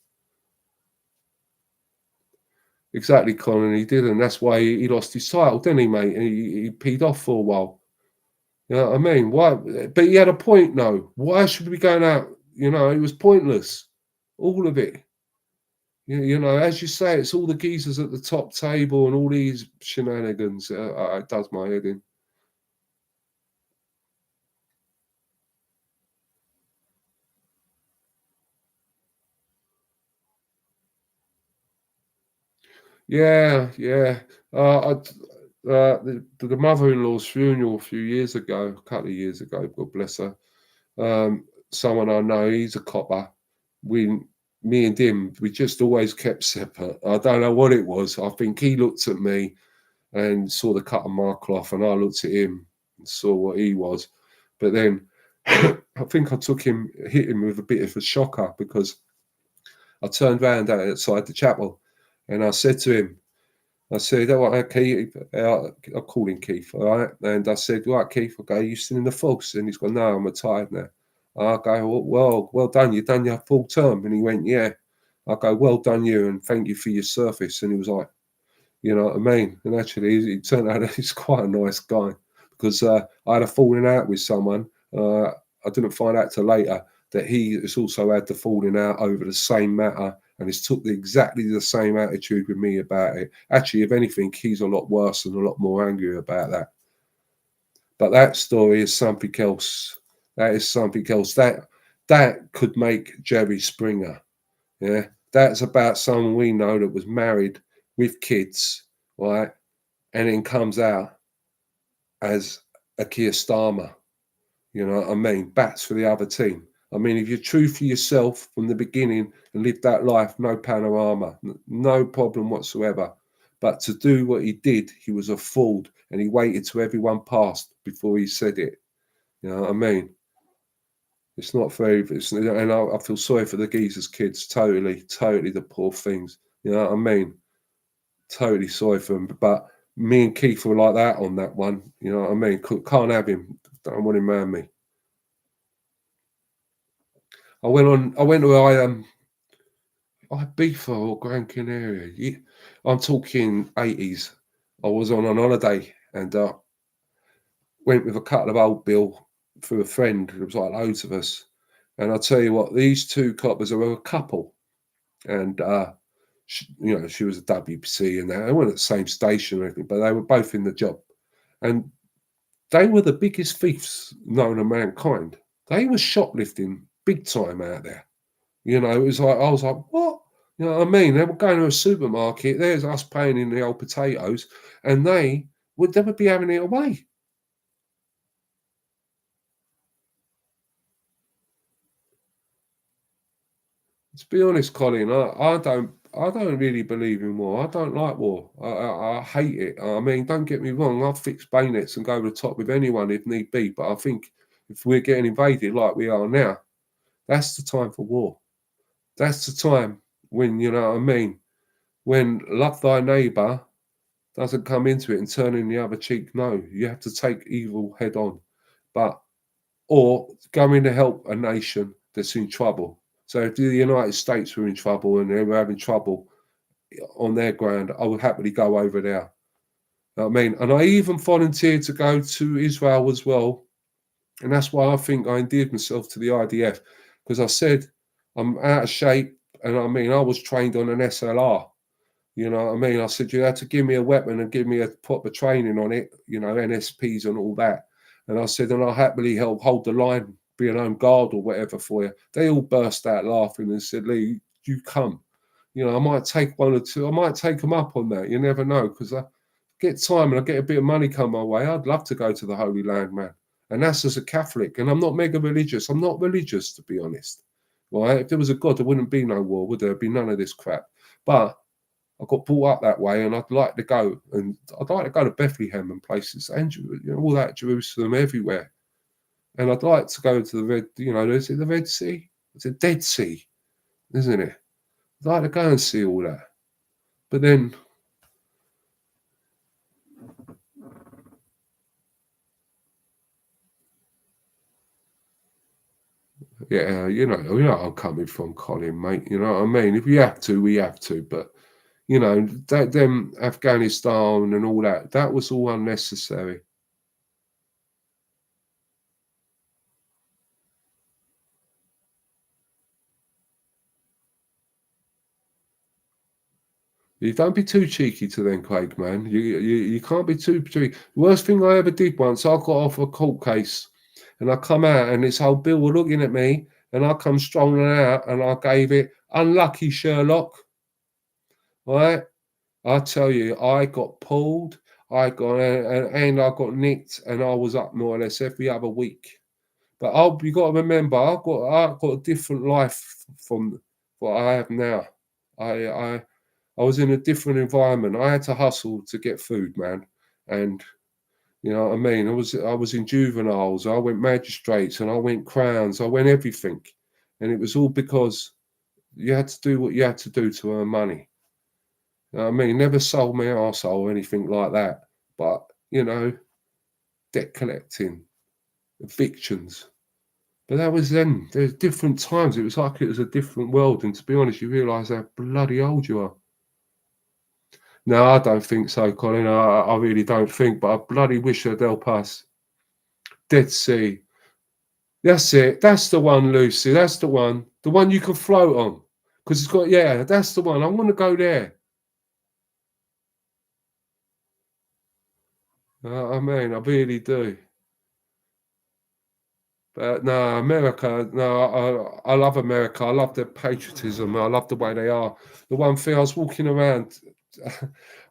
Speaker 1: Exactly, Colin. He did, and that's why he lost his title, didn't he, mate? He peed off for a while. You know what I mean? Why? But he had a point, though. Why should we be going out? You know, it was pointless. All of it. You know, as you say, it's all the geezers at the top table and all these shenanigans. It does my head in. Yeah, yeah. The mother-in-law's funeral a few years ago, a couple of years ago, God bless her. Someone I know, he's a copper. We, me and him, we just always kept separate. I don't know what it was. I think he looked at me and saw the cut on my cloth, and I looked at him and saw what he was. But then I think I hit him with a bit of a shocker because I turned round outside the chapel and I said to him, I said, "All right, Keith," I called him Keith, all right? And I said, "Right, Keith, okay, you still in the force?" And he's gone, "No, I'm retired now." I go, well done, you've done your full term. And he went, "Yeah." I go, "Well done you, and thank you for your service." And he was like, you know what I mean? And actually, he turned out he's quite a nice guy because I had a falling out with someone. I didn't find out till later that he has also had the falling out over the same matter and has took exactly the same attitude with me about it. Actually, if anything, he's a lot worse and a lot more angry about that. But that story is something else. That is something else. That could make Jerry Springer. Yeah, that's about someone we know that was married with kids, right? And then comes out as a Keir Starmer. You know what I mean? Bats for the other team. I mean, if you're true for yourself from the beginning and live that life, no panorama, no problem whatsoever. But to do what he did, he was a fool and he waited till everyone passed before he said it. You know what I mean? It's not very, and I feel sorry for the geezers' kids. Totally the poor things. You know what I mean? Totally sorry for him. But me and Keith were like that on that one. You know what I mean? Can't have him. Don't want him around me. I went to Ibiza or Gran Canaria. I'm talking 80s. I was on an holiday and went with a couple of old Bill through a friend. There was like loads of us. And I'll tell you what, these two coppers were a couple. And she was a WC and they weren't at the same station or anything, but they were both in the job. And they were the biggest thieves known to mankind. They were shoplifting big time out there. You know, it was like I was like, what? You know what I mean? They were going to a supermarket. There's us paying in the old potatoes, and they would be having it away. To be honest, Colin, I don't really believe in war. I don't like war. I hate it. I mean, don't get me wrong. I'll fix bayonets and go to the top with anyone if need be. But I think if we're getting invaded like we are now, that's the time for war. That's the time when you know what I mean. When love thy neighbour doesn't come into it and turning the other cheek. No, you have to take evil head on. But or going to help a nation that's in trouble. So if the United States were in trouble and they were having trouble on their ground, I would happily go over there. You know what I mean? And I even volunteered to go to Israel as well. And that's why I think I endeared myself to the IDF, because I said I'm out of shape. And I mean, I was trained on an SLR. You know what I mean? I said, you had to give me a weapon and give me a proper training on it, you know, NSPs and all that. And I said, and I'll happily help hold the line, be an home guard or whatever for you. They all burst out laughing and said, Lee, you come. You know, I might take one or two, I might take them up on that. You never know, because I get time and I get a bit of money come my way. I'd love to go to the Holy Land, man. And that's as a Catholic. And I'm not mega religious. I'm not religious, to be honest. Right? If there was a God, there wouldn't be no war, would there? There'd be none of this crap. But I got brought up that way, and I'd like to go, and I'd like to go to Bethlehem and places, and you know, all that Jerusalem, everywhere. And I'd like to go to the Red, you know, is it the Red Sea? It's a Dead Sea, isn't it? I'd like to go and see all that, but then, yeah, you know, I'm coming from, Colin, mate. You know what I mean? If we have to, we have to. But you know, that them Afghanistan and all that, that was all unnecessary. You don't be too cheeky to them, Craig, man. You can't be too cheeky. The worst thing I ever did once, I got off a court case and I come out and this whole bill were looking at me and I come strolling out and I gave it unlucky Sherlock. Right? I tell you, I got pulled, I got and I got nicked and I was up more or less every other week. But you got to remember, I got a different life from what I have now. I I was in a different environment. I had to hustle to get food, man. And you know what I mean? I was in juveniles, I went magistrates and I went crowns, I went everything. And it was all because you had to do what you had to do to earn money. You know what I mean? Never sold my arsehole or anything like that. But, you know, debt collecting, evictions. But that was then. There's different times. It was like it was a different world. And to be honest, you realise how bloody old you are. No, I don't think so, Colin. I really don't think, but I bloody wish they'd help us. Dead Sea. That's it. That's the one, Lucy. That's the one. The one you can float on. Because it's got, yeah, that's the one. I want to go there. I mean, I really do. But no, America, no, I love America. I love their patriotism. I love the way they are. The one thing I was walking around,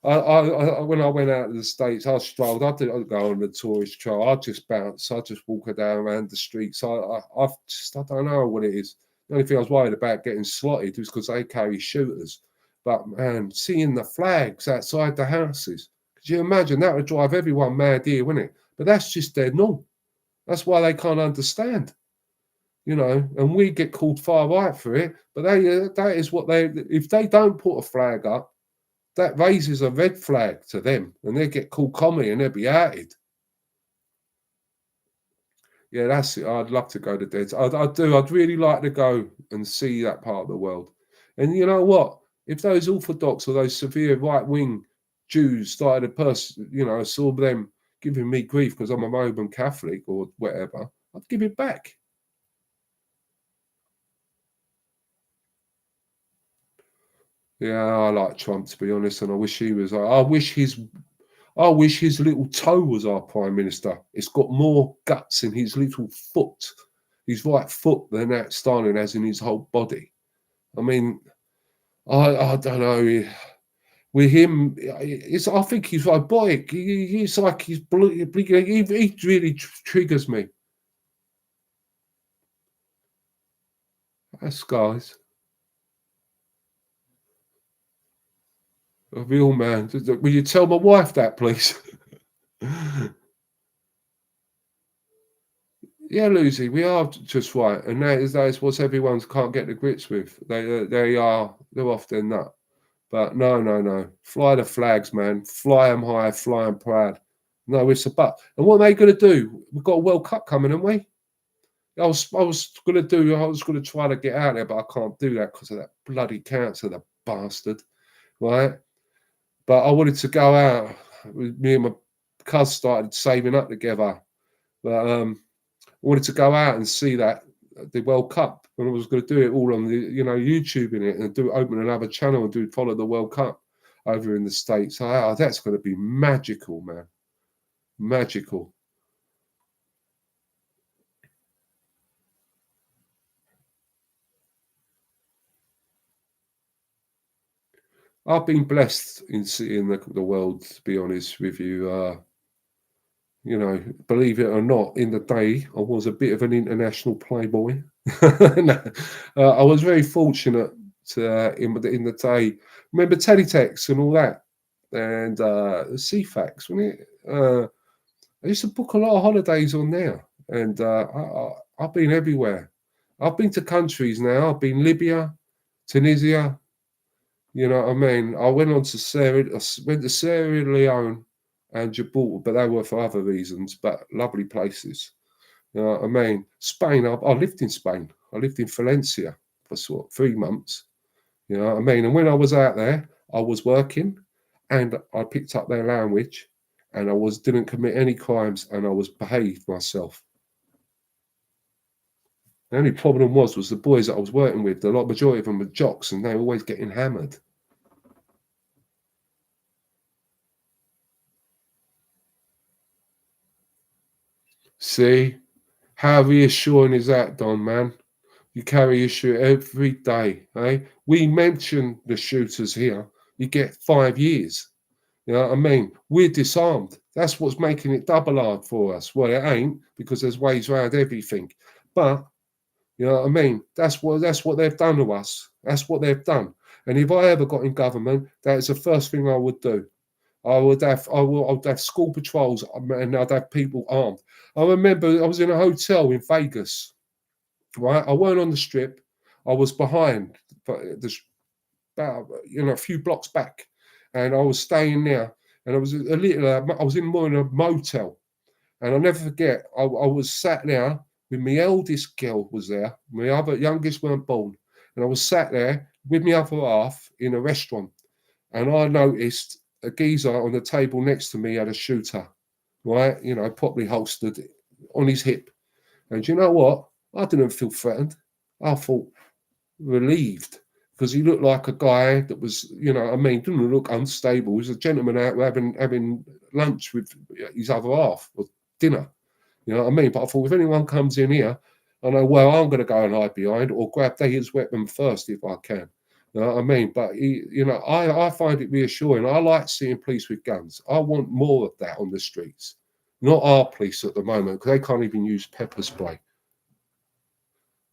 Speaker 1: when I went out to the States, I strolled. I didn't go on the tourist trail. I just bounce. I just walk down around the streets. I don't know what it is. The only thing I was worried about getting slotted was because they carry shooters. But man, seeing the flags outside the houses, could you imagine that would drive everyone mad here, wouldn't it? But that's just their norm. That's why they can't understand, you know. And we get called far right for it, but that is what they. If they don't put a flag up, that raises a red flag to them, and they get called commie and they'll be outed. Yeah, that's it. I'd love to go to Dead. I do. I'd really like to go and see that part of the world. And you know what? If those Orthodox or those severe right wing Jews started you know, saw them giving me grief because I'm a Roman Catholic or whatever, I'd give it back. Yeah, I like Trump, to be honest, and I wish he was. I wish his little toe was our prime minister. It's got more guts in his little foot, his right foot, than that Stalin has in his whole body. I mean, I don't know. With him, I think he's robotic. He's like he really triggers me. That's guys, a real man. Will you tell my wife that, please? Yeah, Lucy, we are just right, and that is what everyone's can't get to grips with. They are they're off their nut. But no, no, no. Fly the flags, man. Fly them high, fly them proud. No, it's a but. And what are they going to do? We've got a World Cup coming, haven't we? I was going to try to get out there, but I can't do that because of that bloody cancer, the bastard, right? But I wanted to go out. Me and my cousin started saving up together. But I wanted to go out and see the World Cup, and I was going to do it all on the YouTube in it, and open another channel and follow the World Cup over in the States. That's going to be magical, man, magical. I've been blessed in seeing the world, to be honest with you. Believe it or not, in the day, I was a bit of an international playboy. No, I was very fortunate in the day. Remember Teletext and all that, and CFAX, wasn't it? I used to book a lot of holidays on there, and I've been everywhere. I've been to countries now. I've been Libya, Tunisia. You know what I mean? I went to Sierra Leone and Gibraltar, but they were for other reasons, but lovely places. You know what I mean? Spain, I lived in Spain. I lived in Valencia for 3 months. You know what I mean? And when I was out there, I was working and I picked up their language and didn't commit any crimes and I was behaved myself. The only problem was the boys that I was working with, majority of them were jocks and they were always getting hammered. See, how reassuring is that, Don, man? You carry your shoot every day, eh? We mention the shooters here. You get 5 years. You know what I mean? We're disarmed. That's what's making it double hard for us. Well, it ain't because there's ways around everything. But you know what I mean? That's what they've done to us. That's what they've done. And if I ever got in government, that is the first thing I would do. I would have school patrols and I'd have people armed. I remember I was in a hotel in Vegas, right? I weren't on the strip. I was behind, but about a few blocks back, and I was staying there. And I was I was in more in a motel, and I'll never forget. I was sat there with my eldest girl was there. My other youngest weren't born, and I was sat there with my other half in a restaurant, and I noticed a geezer on the table next to me had a shooter, right? Properly holstered on his hip. And you know what? I didn't feel threatened. I felt relieved because he looked like a guy that was, didn't look unstable. He was a gentleman out having lunch with his other half or dinner. You know what I mean? But I thought if anyone comes in here, I know, well, I'm going to go and hide behind or grab his weapon first if I can. You know what I mean? But, I find it reassuring. I like seeing police with guns. I want more of that on the streets. Not our police at the moment because they can't even use pepper spray.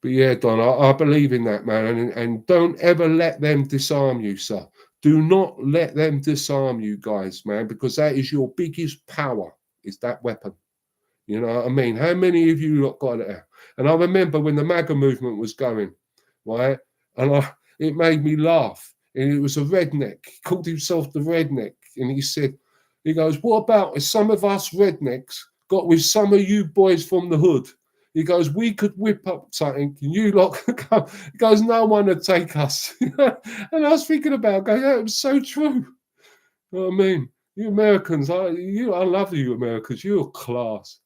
Speaker 1: But yeah, Don, I believe in that, man. And don't ever let them disarm you, sir. Do not let them disarm you guys, man, because that is your biggest power, is that weapon. You know what I mean? How many of you lot got it there? And I remember when the MAGA movement was going, right? And it made me laugh. And it was a redneck. He called himself the redneck. And he goes, what about if some of us rednecks got with some of you boys from the hood? He goes, we could whip up something and you lot could come. He goes, no one would take us. And I was thinking about going, that was so true. You know what I mean? You Americans, I love you Americans. You're class.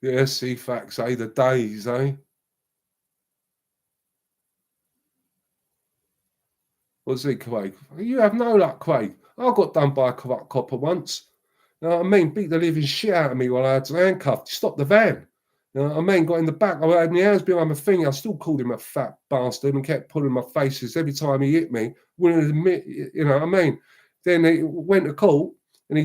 Speaker 1: Yeah, CFAX, eh? The days, eh? Was it, Craig? You have no luck, Craig. I got done by a corrupt copper once. You know what I mean? Beat the living shit out of me while I had handcuffed. Stopped the van. You know what I mean? Got in the back. I had my hands behind my finger. I still called him a fat bastard and kept pulling my faces every time he hit me. Wouldn't admit, you know what I mean? Then he went to court and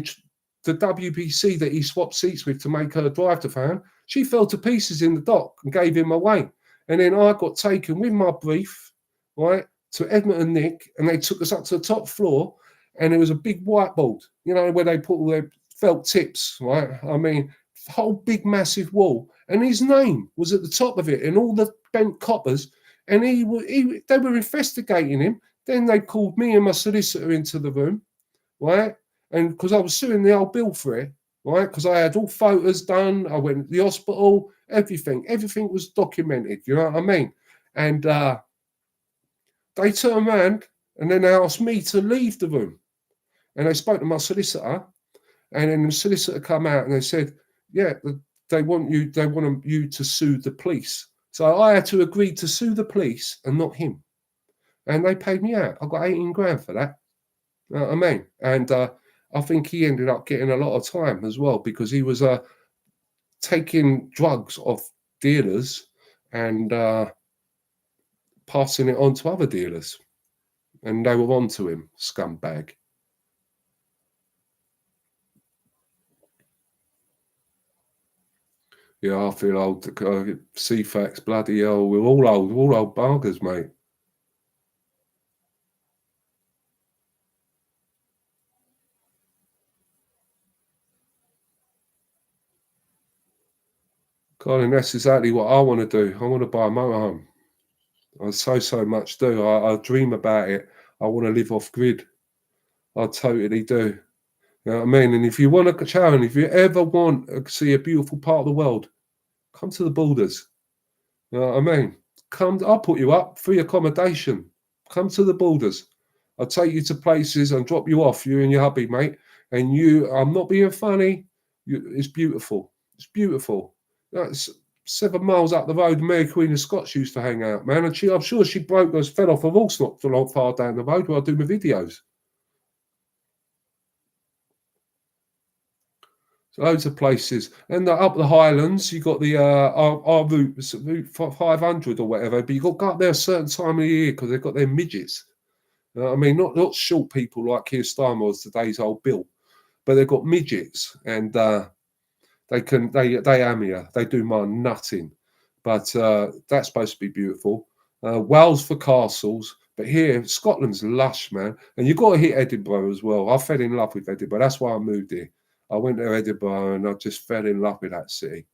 Speaker 1: the WBC that he swapped seats with to make her drive the van, she fell to pieces in the dock and gave him away. And then I got taken with my brief, right, to Edmund and Nick, and they took us up to the top floor, and there was a big whiteboard, where they put all their felt tips, right? I mean, whole big massive wall, and his name was at the top of it, and all the bent coppers. And they were investigating him. Then they called me and my solicitor into the room, right? And because I was suing the old bill for it, right? Because I had all photos done, I went to the hospital, everything was documented. You know what I mean? And they turned around and then they asked me to leave the room, and they spoke to my solicitor. And then the solicitor come out and they said, yeah, they want you to sue the police. So I had to agree to sue the police and not him. And they paid me out. I got 18 grand for that. You know what I mean? And I think he ended up getting a lot of time as well, because he was taking drugs off dealers and passing it on to other dealers. And they were on to him, scumbag. Yeah, I feel old. CFAX, bloody hell. We're all old bargers, mate. Colin, that's exactly what I want to do. I want to buy a motorhome. I so much do. I dream about it. I want to live off grid. I totally do. You know what I mean? And if you want a challenge, if you ever want to see a beautiful part of the world, come to the Borders. You know what I mean? Come, I'll put you up, free accommodation. Come to the Borders. I'll take you to places and drop you off, you and your hubby, mate. And I'm not being funny. It's beautiful. It's beautiful. That's 7 miles up the road. Mary Queen of Scots used to hang out, man. And I'm sure she fell off a horse not too far down the road where I do my videos. So loads of places. And up the Highlands, you got the our route 500 or whatever. But you got to go up there a certain time of the year because they've got their midgets. I mean, not short people like Keir Starmer was today's old Bill, but they've got midgets, and they am here. They do my nutting, but that's supposed to be beautiful. Wales for castles, but here Scotland's lush, man. And you've got to hit Edinburgh as well. I fell in love with Edinburgh. That's why I moved here. I went to Edinburgh and I just fell in love with that city.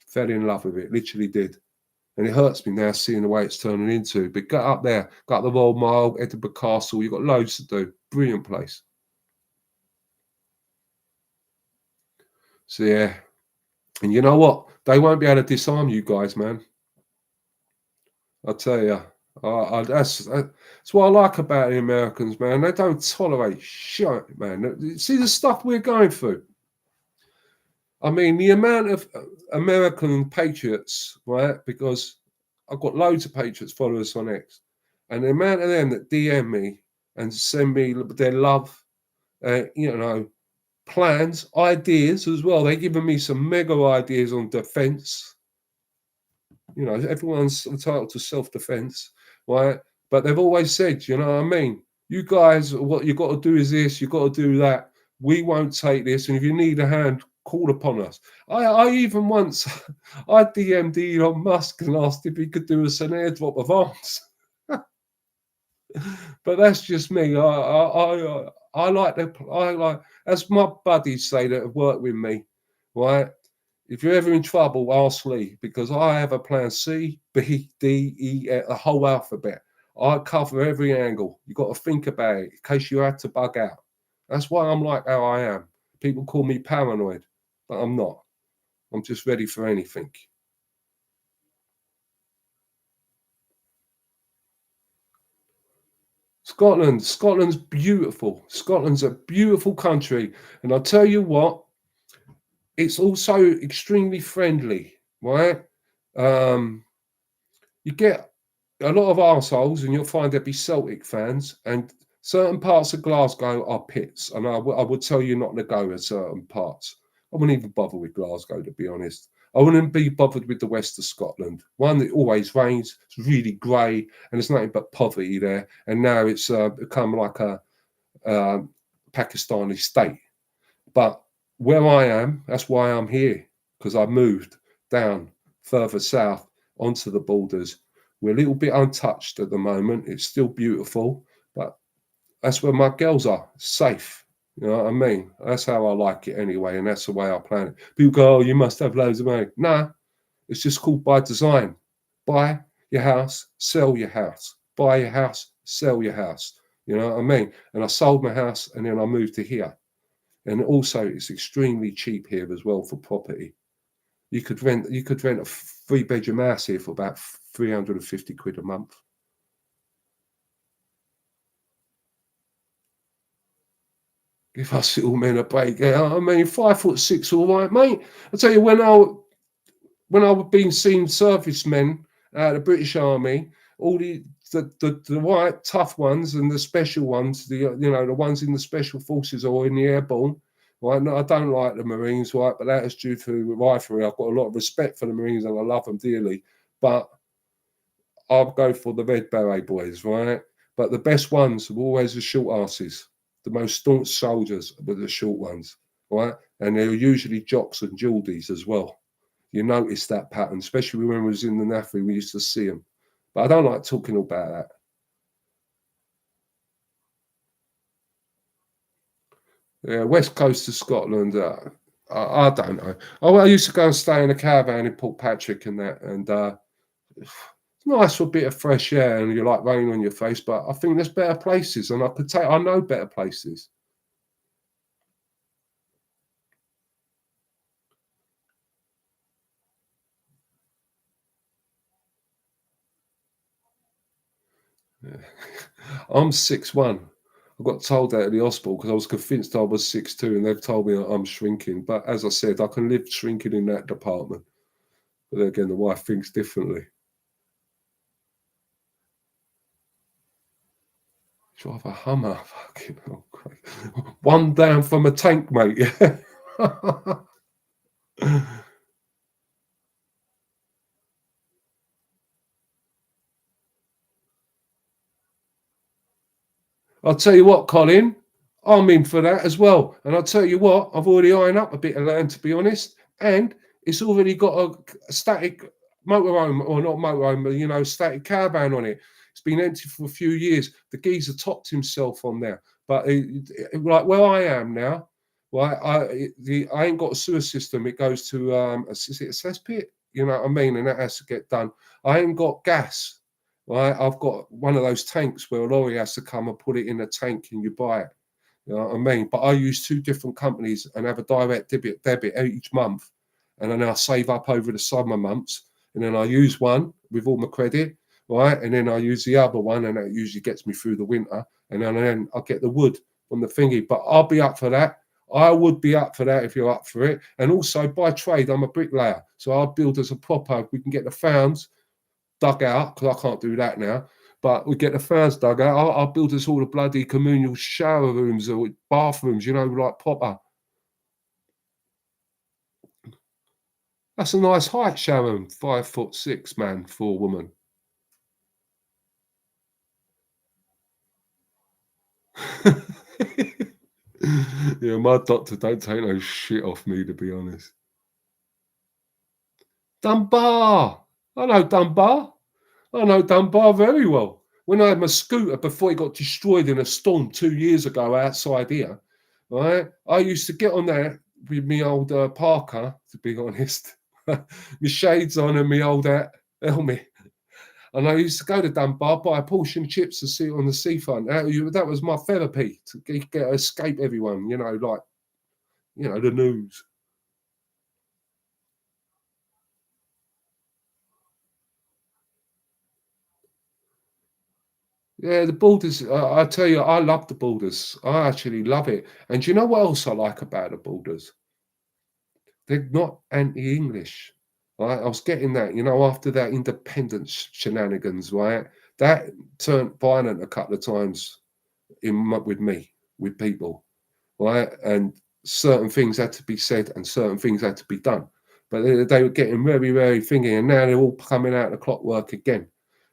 Speaker 1: Fell in love with it, literally did. And it hurts me now seeing the way it's turning into. But get up there, got the Royal Mile, Edinburgh Castle. You've got loads to do. Brilliant place. So yeah. And you know what? They won't be able to disarm you guys, man. I'll tell you. That's what I like about the Americans, man. They don't tolerate shit, man. See the stuff we're going through. I mean, the amount of American patriots, right? Because I've got loads of patriots followers on X, and the amount of them that DM me and send me their love, plans, ideas as well. They're giving me some mega ideas on defense. You know, everyone's entitled to self-defense, right? But they've always said, you know what I mean? You guys, what you got to do is this, you got to do that. We won't take this. And if you need a hand, call upon us. I even once, I DM'd Elon Musk and asked if he could do us an airdrop of arms. But that's just me. I like, as my buddies say that have worked with me, right? If you're ever in trouble, ask Lee, because I have a plan C, B, D, E, the whole alphabet. I cover every angle. You've got to think about it in case you had to bug out. That's why I'm like how I am. People call me paranoid, but I'm not. I'm just ready for anything. Scotland's beautiful. Scotland's a beautiful country. And I'll tell you what, it's also extremely friendly, right? You get a lot of arseholes, and you'll find there'll be Celtic fans, and certain parts of Glasgow are pits. And I would tell you not to go at certain parts. I wouldn't even bother with Glasgow, to be honest. I wouldn't be bothered with the west of Scotland. One, that always rains, it's really grey, and there's nothing but poverty there. And now it's become like a Pakistani state. But where I am, that's why I'm here, because I moved down further south onto the Borders. We're a little bit untouched at the moment. It's still beautiful, but that's where my girls are, safe. You know what I mean? That's how I like it anyway, and that's the way I plan it. People go, "Oh, you must have loads of money." Nah, it's just called by design. Buy your house, sell your house. Buy your house, sell your house. You know what I mean? And I sold my house, and then I moved to here. And also, it's extremely cheap here as well for property. You could rent a three-bedroom house here for about 350 quid a month. Give us little men a break. Yeah, I mean, 5'6", all right, mate. I tell you, when I was being seen servicemen out of the British Army, all the white tough ones and the special ones, the ones in the special forces or in the airborne. Right, no, I don't like the Marines, right, but that is due to riflery. I've got a lot of respect for the Marines and I love them dearly, but I'll go for the Red Beret boys, right? But the best ones were always the short asses. The most staunch soldiers were the short ones, right? And they were usually jocks and Geordies as well. You notice that pattern, especially when we was in the NAFI, we used to see them. But I don't like talking about that. Yeah, west coast of Scotland, I don't know. Oh, I used to go and stay in a caravan in Port Patrick and that, and it's nice for a bit of fresh air and you like rain on your face. But I think there's better places, and I know better places. Yeah. I'm 6'1". I got told that at the hospital because I was convinced I was 6'2", and they've told me that I'm shrinking. But as I said, I can live shrinking in that department. But then again, the wife thinks differently. Drive a Hummer, fucking hell, Christ. One down from a tank, mate. Yeah. I'll tell you what, Colin, I'm in for that as well. And I'll tell you what, I've already ironed up a bit of land, to be honest, and it's already got a static motorhome, or not motorhome, but static caravan on it. It's been empty for a few years. The geezer topped himself on there, but like where I am now, right? I ain't got a sewer system. It goes to is it a cesspit? You know what I mean? And that has to get done. I ain't got gas. Right, I've got one of those tanks where a lorry has to come and put it in a tank and you buy it. You know what I mean? But I use two different companies and have a direct debit each month. And then I save up over the summer months. And then I use one with all my credit, right? And then I use the other one, and that usually gets me through the winter. And then I get the wood from the thingy. But I'll be up for that. I would be up for that if you're up for it. And also, by trade, I'm a bricklayer. So I'll build as a proper. We can get the founds dug out because I can't do that now. But we get the fans dug out. I'll build us all the bloody communal shower rooms or bathrooms, like proper. That's a nice height, Sharon. 5'6", man, for a woman. Yeah, my doctor don't take no shit off me, to be honest. Dunbar. I know Dunbar very well. When I had my scooter before it got destroyed in a storm 2 years ago outside here, right? I used to get on there with me old Parker, to be honest, my shades on and my old helmet. And I used to go to Dunbar, buy a portion of chips and sit on the seafront. That was my therapy to escape everyone, the news. Yeah, the Borders. I tell you, I love the Borders. I actually love it. And do you know what else I like about the Borders? They're not anti-English. Right? I was getting that, after that independence shenanigans, right? That turned violent a couple of times with me, with people, right? And certain things had to be said and certain things had to be done. But they were getting very, very thingy, and now they're all coming out of clockwork again,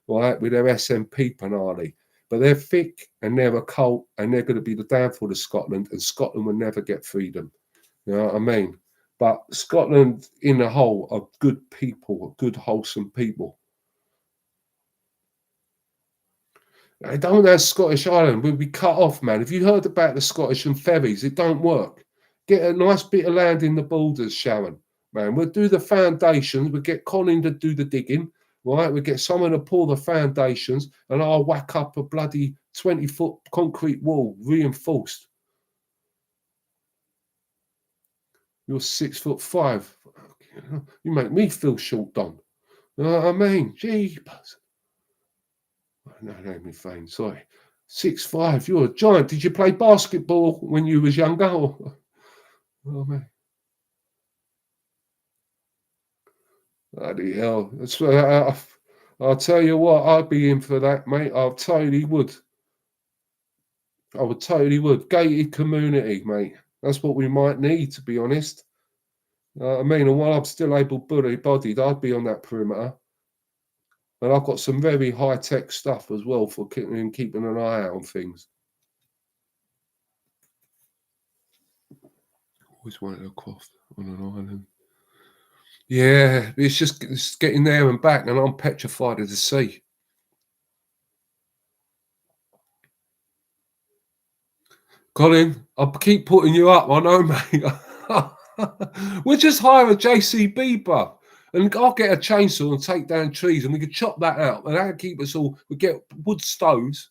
Speaker 1: right? With their SNP panarly. But they're thick and they're a cult, and they're going to be the downfall of Scotland, and Scotland will never get freedom. You know what I mean? But Scotland, in the whole, are good people, good, wholesome people. They don't have Scottish Island. We'll be cut off, man. Have you heard about the Scottish and ferries? It don't work. Get a nice bit of land in the borders, Sharon. Man, we'll do the foundations. We'll get Colin to do the digging, right? We'll get someone to pour the foundations, and I'll whack up a bloody 20-foot concrete wall, reinforced. You're 6'5". You make me feel short, Don. You know what I mean? Jeepers. No, me fine. Sorry. 6'5". You're a giant. Did you play basketball when you was younger? Or, oh, man. Bloody hell. I'll tell you what, I'd be in for that, mate. I totally would. I would totally would. Gated community, mate. That's what we might need, to be honest. I mean, and while I'm still able-bodied, I'd be on that perimeter. And I've got some very high-tech stuff as well for keeping an eye out on things. Always wanted a cough on an island. Yeah, it's getting there and back, and I'm petrified of the sea. Colin, I'll keep putting you up. I know, mate. We'll just hire a JCB, bruv. And I'll get a chainsaw and take down trees, and we could chop that out. And that'll keep us all. We get wood stoves,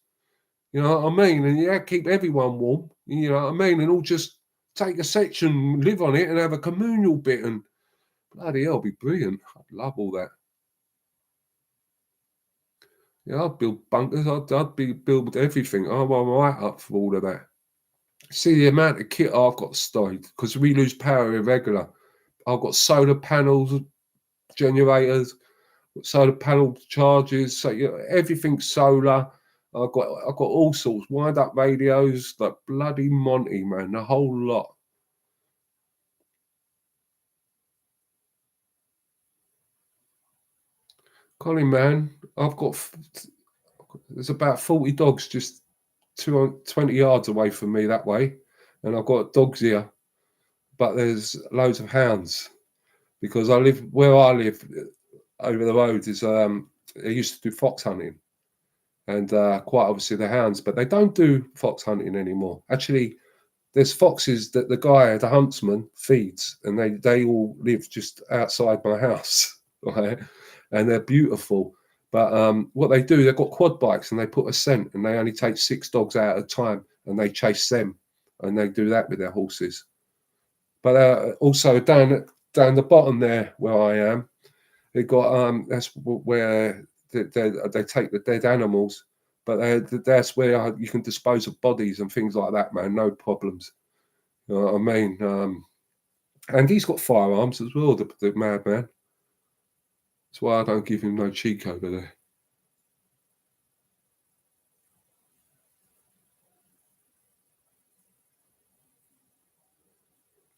Speaker 1: you know what I mean? And yeah, keep everyone warm, you know what I mean? And all just take a section, live on it, and have a communal bit. And bloody hell, it'd be brilliant. I'd love all that. Yeah, I'd build bunkers. I'd build everything. I'm right up for all of that. See the amount of kit I've got stored because we lose power irregular. I've got solar panels, generators, solar panel charges, so you know, everything's solar. I've got all sorts, wind up radios, like bloody Monty, man, the whole lot. Colin, man, there's about 40 dogs just 20 yards away from me that way, and I've got dogs here, but there's loads of hounds because I live where I live over the road is they used to do fox hunting and quite obviously the hounds, but they don't do fox hunting anymore. Actually, there's foxes that the guy, the huntsman, feeds, and they all live just outside my house, right? And they're beautiful. But what they do, they've got quad bikes and they put a scent, and they only take 6 dogs out at a time, and they chase them, and they do that with their horses. But also down the bottom there where I am, they got that's where they take the dead animals, but that's where you can dispose of bodies and things like that, man. No problems. You know what I mean? And he's got firearms as well, the madman. That's why I don't give him no cheek over there.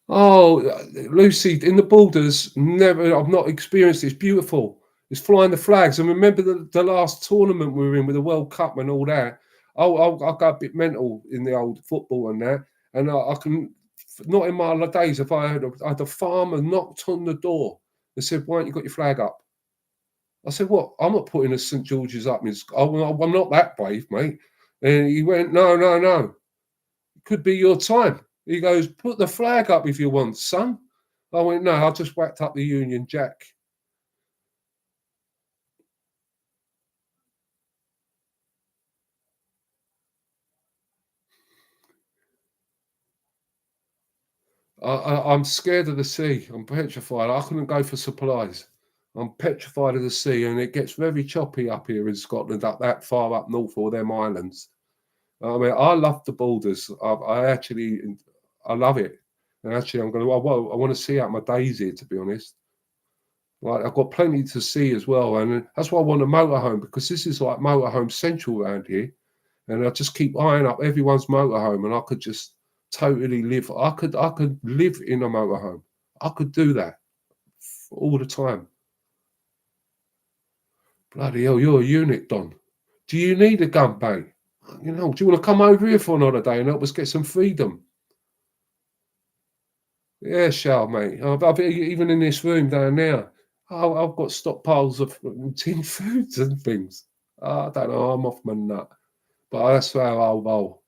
Speaker 1: Oh, Lucy, in the borders, never. I've not experienced it. It's beautiful. It's flying the flags. And remember the last tournament we were in with the World Cup and all that. I'll go a bit mental in the old football and that. And I can, not in my days, if I had a farmer knocked on the door and said, "Why don't you got your flag up?" I said, "What? I'm not putting a St George's up." I'm not that brave, mate. And he went, "No, no, no. It could be your time." He goes, "Put the flag up if you want, son." I went, "No, I just whacked up the Union Jack." I'm scared of the sea. I'm petrified. I couldn't go for supplies. I'm petrified of the sea, and it gets very choppy up here in Scotland, up that far up north, all them islands. I mean, I love the borders. I love it. And actually, I want to see out my days here, to be honest. Like, I've got plenty to see as well, and that's why I want a motorhome because this is like motorhome central around here, and I just keep eyeing up everyone's motorhome, and I could just totally live. I could live in a motorhome. I could do that all the time. Bloody hell, you're a unit, Don. Do you need a gun bang? You know, do you want to come over here for an holiday and help us get some freedom? Yeah, shall, mate. Even in this room down there, I've got stockpiles of tin foods and things. I don't know. I'm off my nut. But that's how I'll roll.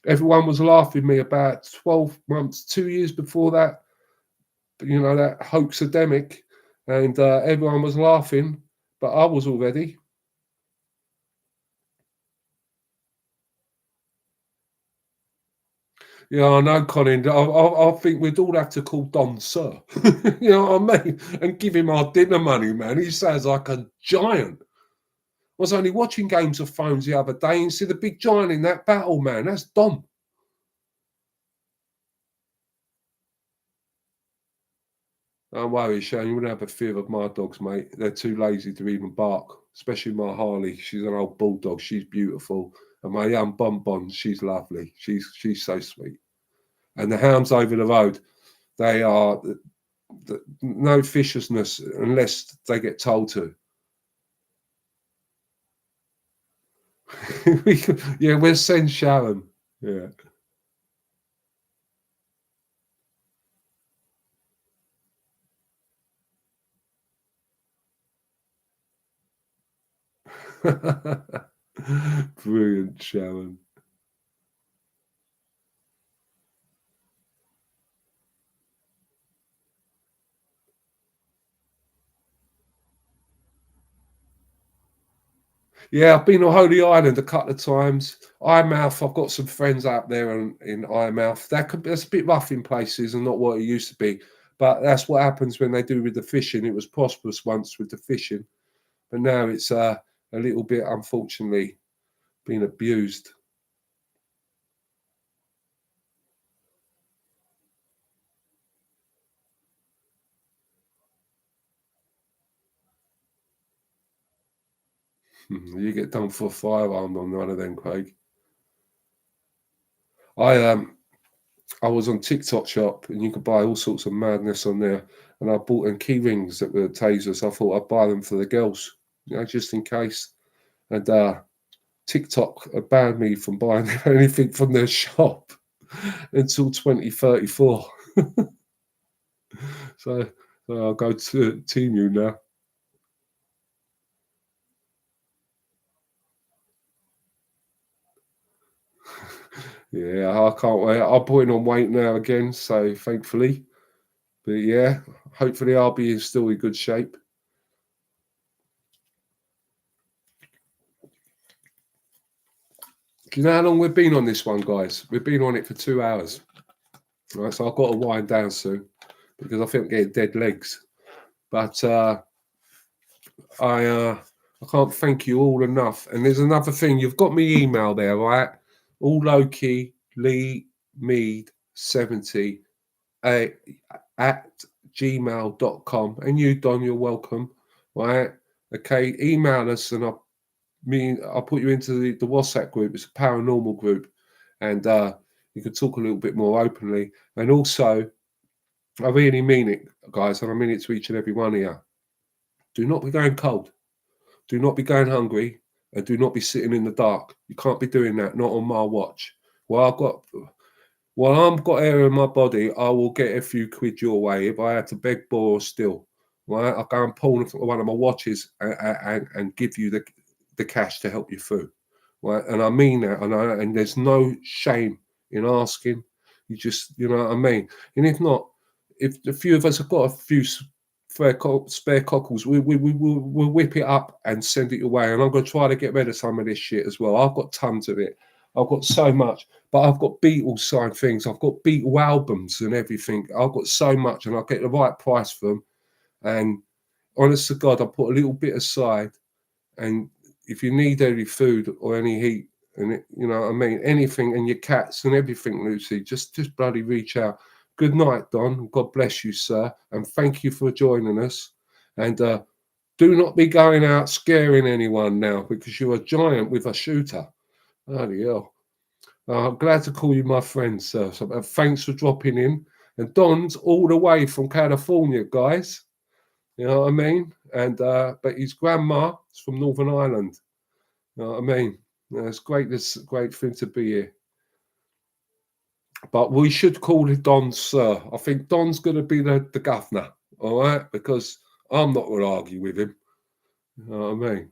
Speaker 1: Everyone was laughing me about 12 months, 2 years before that, that hoax-ademic, and everyone was laughing, but I was all ready. Yeah, I know, Colin. I think we'd all have to call Don Sir. You know what I mean? And give him our dinner money, man. He sounds like a giant. I was only watching Games of Thrones the other day and see the big giant in that battle, man. That's Don. Don't worry, Shane. You wouldn't have a fear of my dogs, mate. They're too lazy to even bark. Especially my Harley. She's an old bulldog. She's beautiful. And my young Bonbon, she's lovely. She's so sweet. And the hounds over the road, they are no viciousness unless they get told to. Yeah, we'll send Sharon. Yeah. Brilliant, Sharon. Yeah, I've been to Holy Island a couple of times. Eyemouth, I've got some friends out there in Eyemouth. That's a bit rough in places and not what it used to be. But that's what happens when they do with the fishing. It was prosperous once with the fishing, but now it's a little bit, unfortunately, being abused. You get done for a firearm on one of them, Craig. I I was on TikTok shop and you could buy all sorts of madness on there. And I bought them key rings that were tasers. I thought I'd buy them for the girls, just in case. And TikTok banned me from buying anything from their shop until 2034. So, so I'll go to Temu now. Yeah, I can't wait. I'm putting on weight now again, so thankfully. But yeah, hopefully I'll be still in good shape. Do you know how long we've been on this one, guys? We've been on it for 2 hours. Right, so I've got to wind down soon because I think I'm getting dead legs. But I can't thank you all enough. And there's another thing. You've got me email there, right? All low key Lee Mead 70 at gmail.com. And you, Don, you're welcome. Right? Okay, email us and I'll put you into the WhatsApp group. It's a paranormal group. And you can talk a little bit more openly. And also, I really mean it, guys, and I mean it to each and every one of you. Do not be going cold. Do not be going hungry, and do not be sitting in the dark. You can't be doing that. Not on my watch. While I've got air in my body, I will get a few quid your way if I had to beg, borrow, or steal. Right? I'll go and pull one of my watches and give you the cash to help you through. Right? And I mean that. And there's no shame in asking. You know what I mean? And if not, if a few of us have got a few spare cockles, we'll whip it up and send it away. And I'm going to try to get rid of some of this shit as well. I've got tons of it. I've got so much, but I've got Beatles signed things. I've got Beatle albums and everything. I've got so much, and I'll get the right price for them. And honest to God, I put a little bit aside. And if you need any food or any heat, and you know what I mean, anything, and your cats and everything, Lucy, just bloody reach out. Good night, Don. God bless you, sir, and thank you for joining us. And do not be going out scaring anyone now because you're a giant with a shooter. Bloody hell. I'm glad to call you my friend, sir. So, thanks for dropping in. And Don's all the way from California, guys. You know what I mean? And but his grandma is from Northern Ireland. You know what I mean? It's great. It's a great thing to be here. But we should call it Don Sir. I think Don's going to be the governor, all right? Because I'm not going to argue with him. You know what I mean?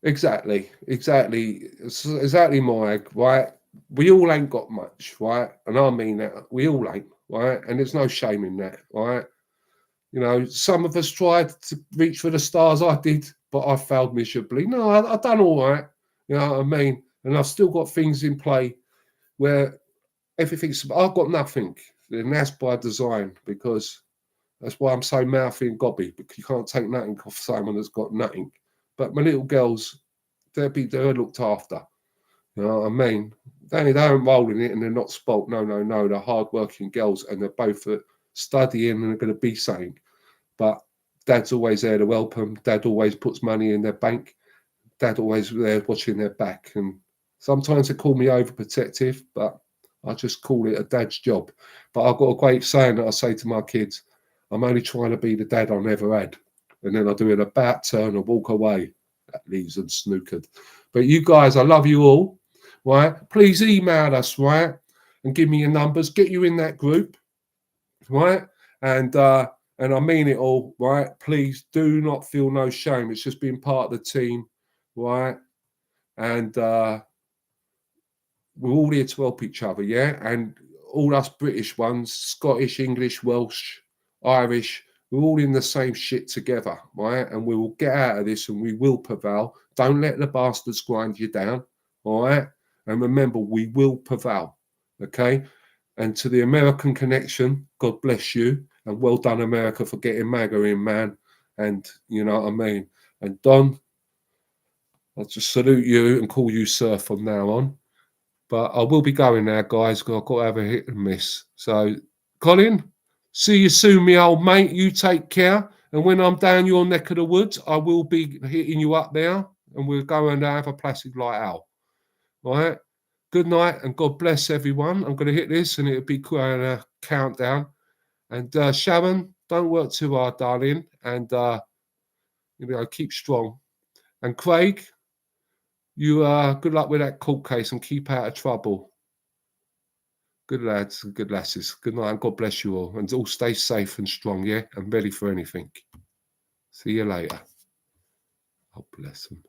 Speaker 1: Exactly, exactly, exactly, Mike. Right? We all ain't got much, right? And I mean that. We all ain't, right? And there's no shame in that, right? You know, some of us tried to reach for the stars. I did, but I failed miserably. No, I done all right. You know what I mean? And I've still got things in play where everything's. I've got nothing, and that's by design because that's why I'm so mouthy and gobby because you can't take nothing off someone that's got nothing. But my little girls, they're looked after. You know what I mean? They don't roll in it and they're not spoilt. No, no, no. They're hardworking girls and they're both studying and they're going to be something. But dad's always there to help them. Dad always puts money in their bank. Dad always there watching their back. And sometimes they call me overprotective, but I just call it a dad's job. But I've got a great saying that I say to my kids: I'm only trying to be the dad I never had. And then I do an about turn and walk away. That leaves them snookered. But you guys, I love you all. Right? Please email us, right? And give me your numbers. Get you in that group, right? And I mean it all, right? Please do not feel no shame. It's just being part of the team, right? And we're all here to help each other, yeah? And all us British ones, Scottish, English, Welsh, Irish, we're all in the same shit together, right? And we will get out of this and we will prevail. Don't let the bastards grind you down, all right? And remember, we will prevail, okay? And to the American connection, God bless you. And well done, America, for getting MAGA in, man. And you know what I mean? And Don, I'll just salute you and call you sir from now on. But I will be going now, guys, because I've got to have a hit and miss. So, Colin, see you soon, me old mate. You take care. And when I'm down your neck of the woods, I will be hitting you up there. And we'll go and have a plastic light out. All right? Good night and God bless everyone. I'm going to hit this and it'll be a countdown. And Sharon, don't work too hard, darling. And, keep strong. And Craig, you good luck with that court case and keep out of trouble. Good lads and good lasses. Good night and God bless you all. And all stay safe and strong, yeah? And ready for anything. See you later. God bless them.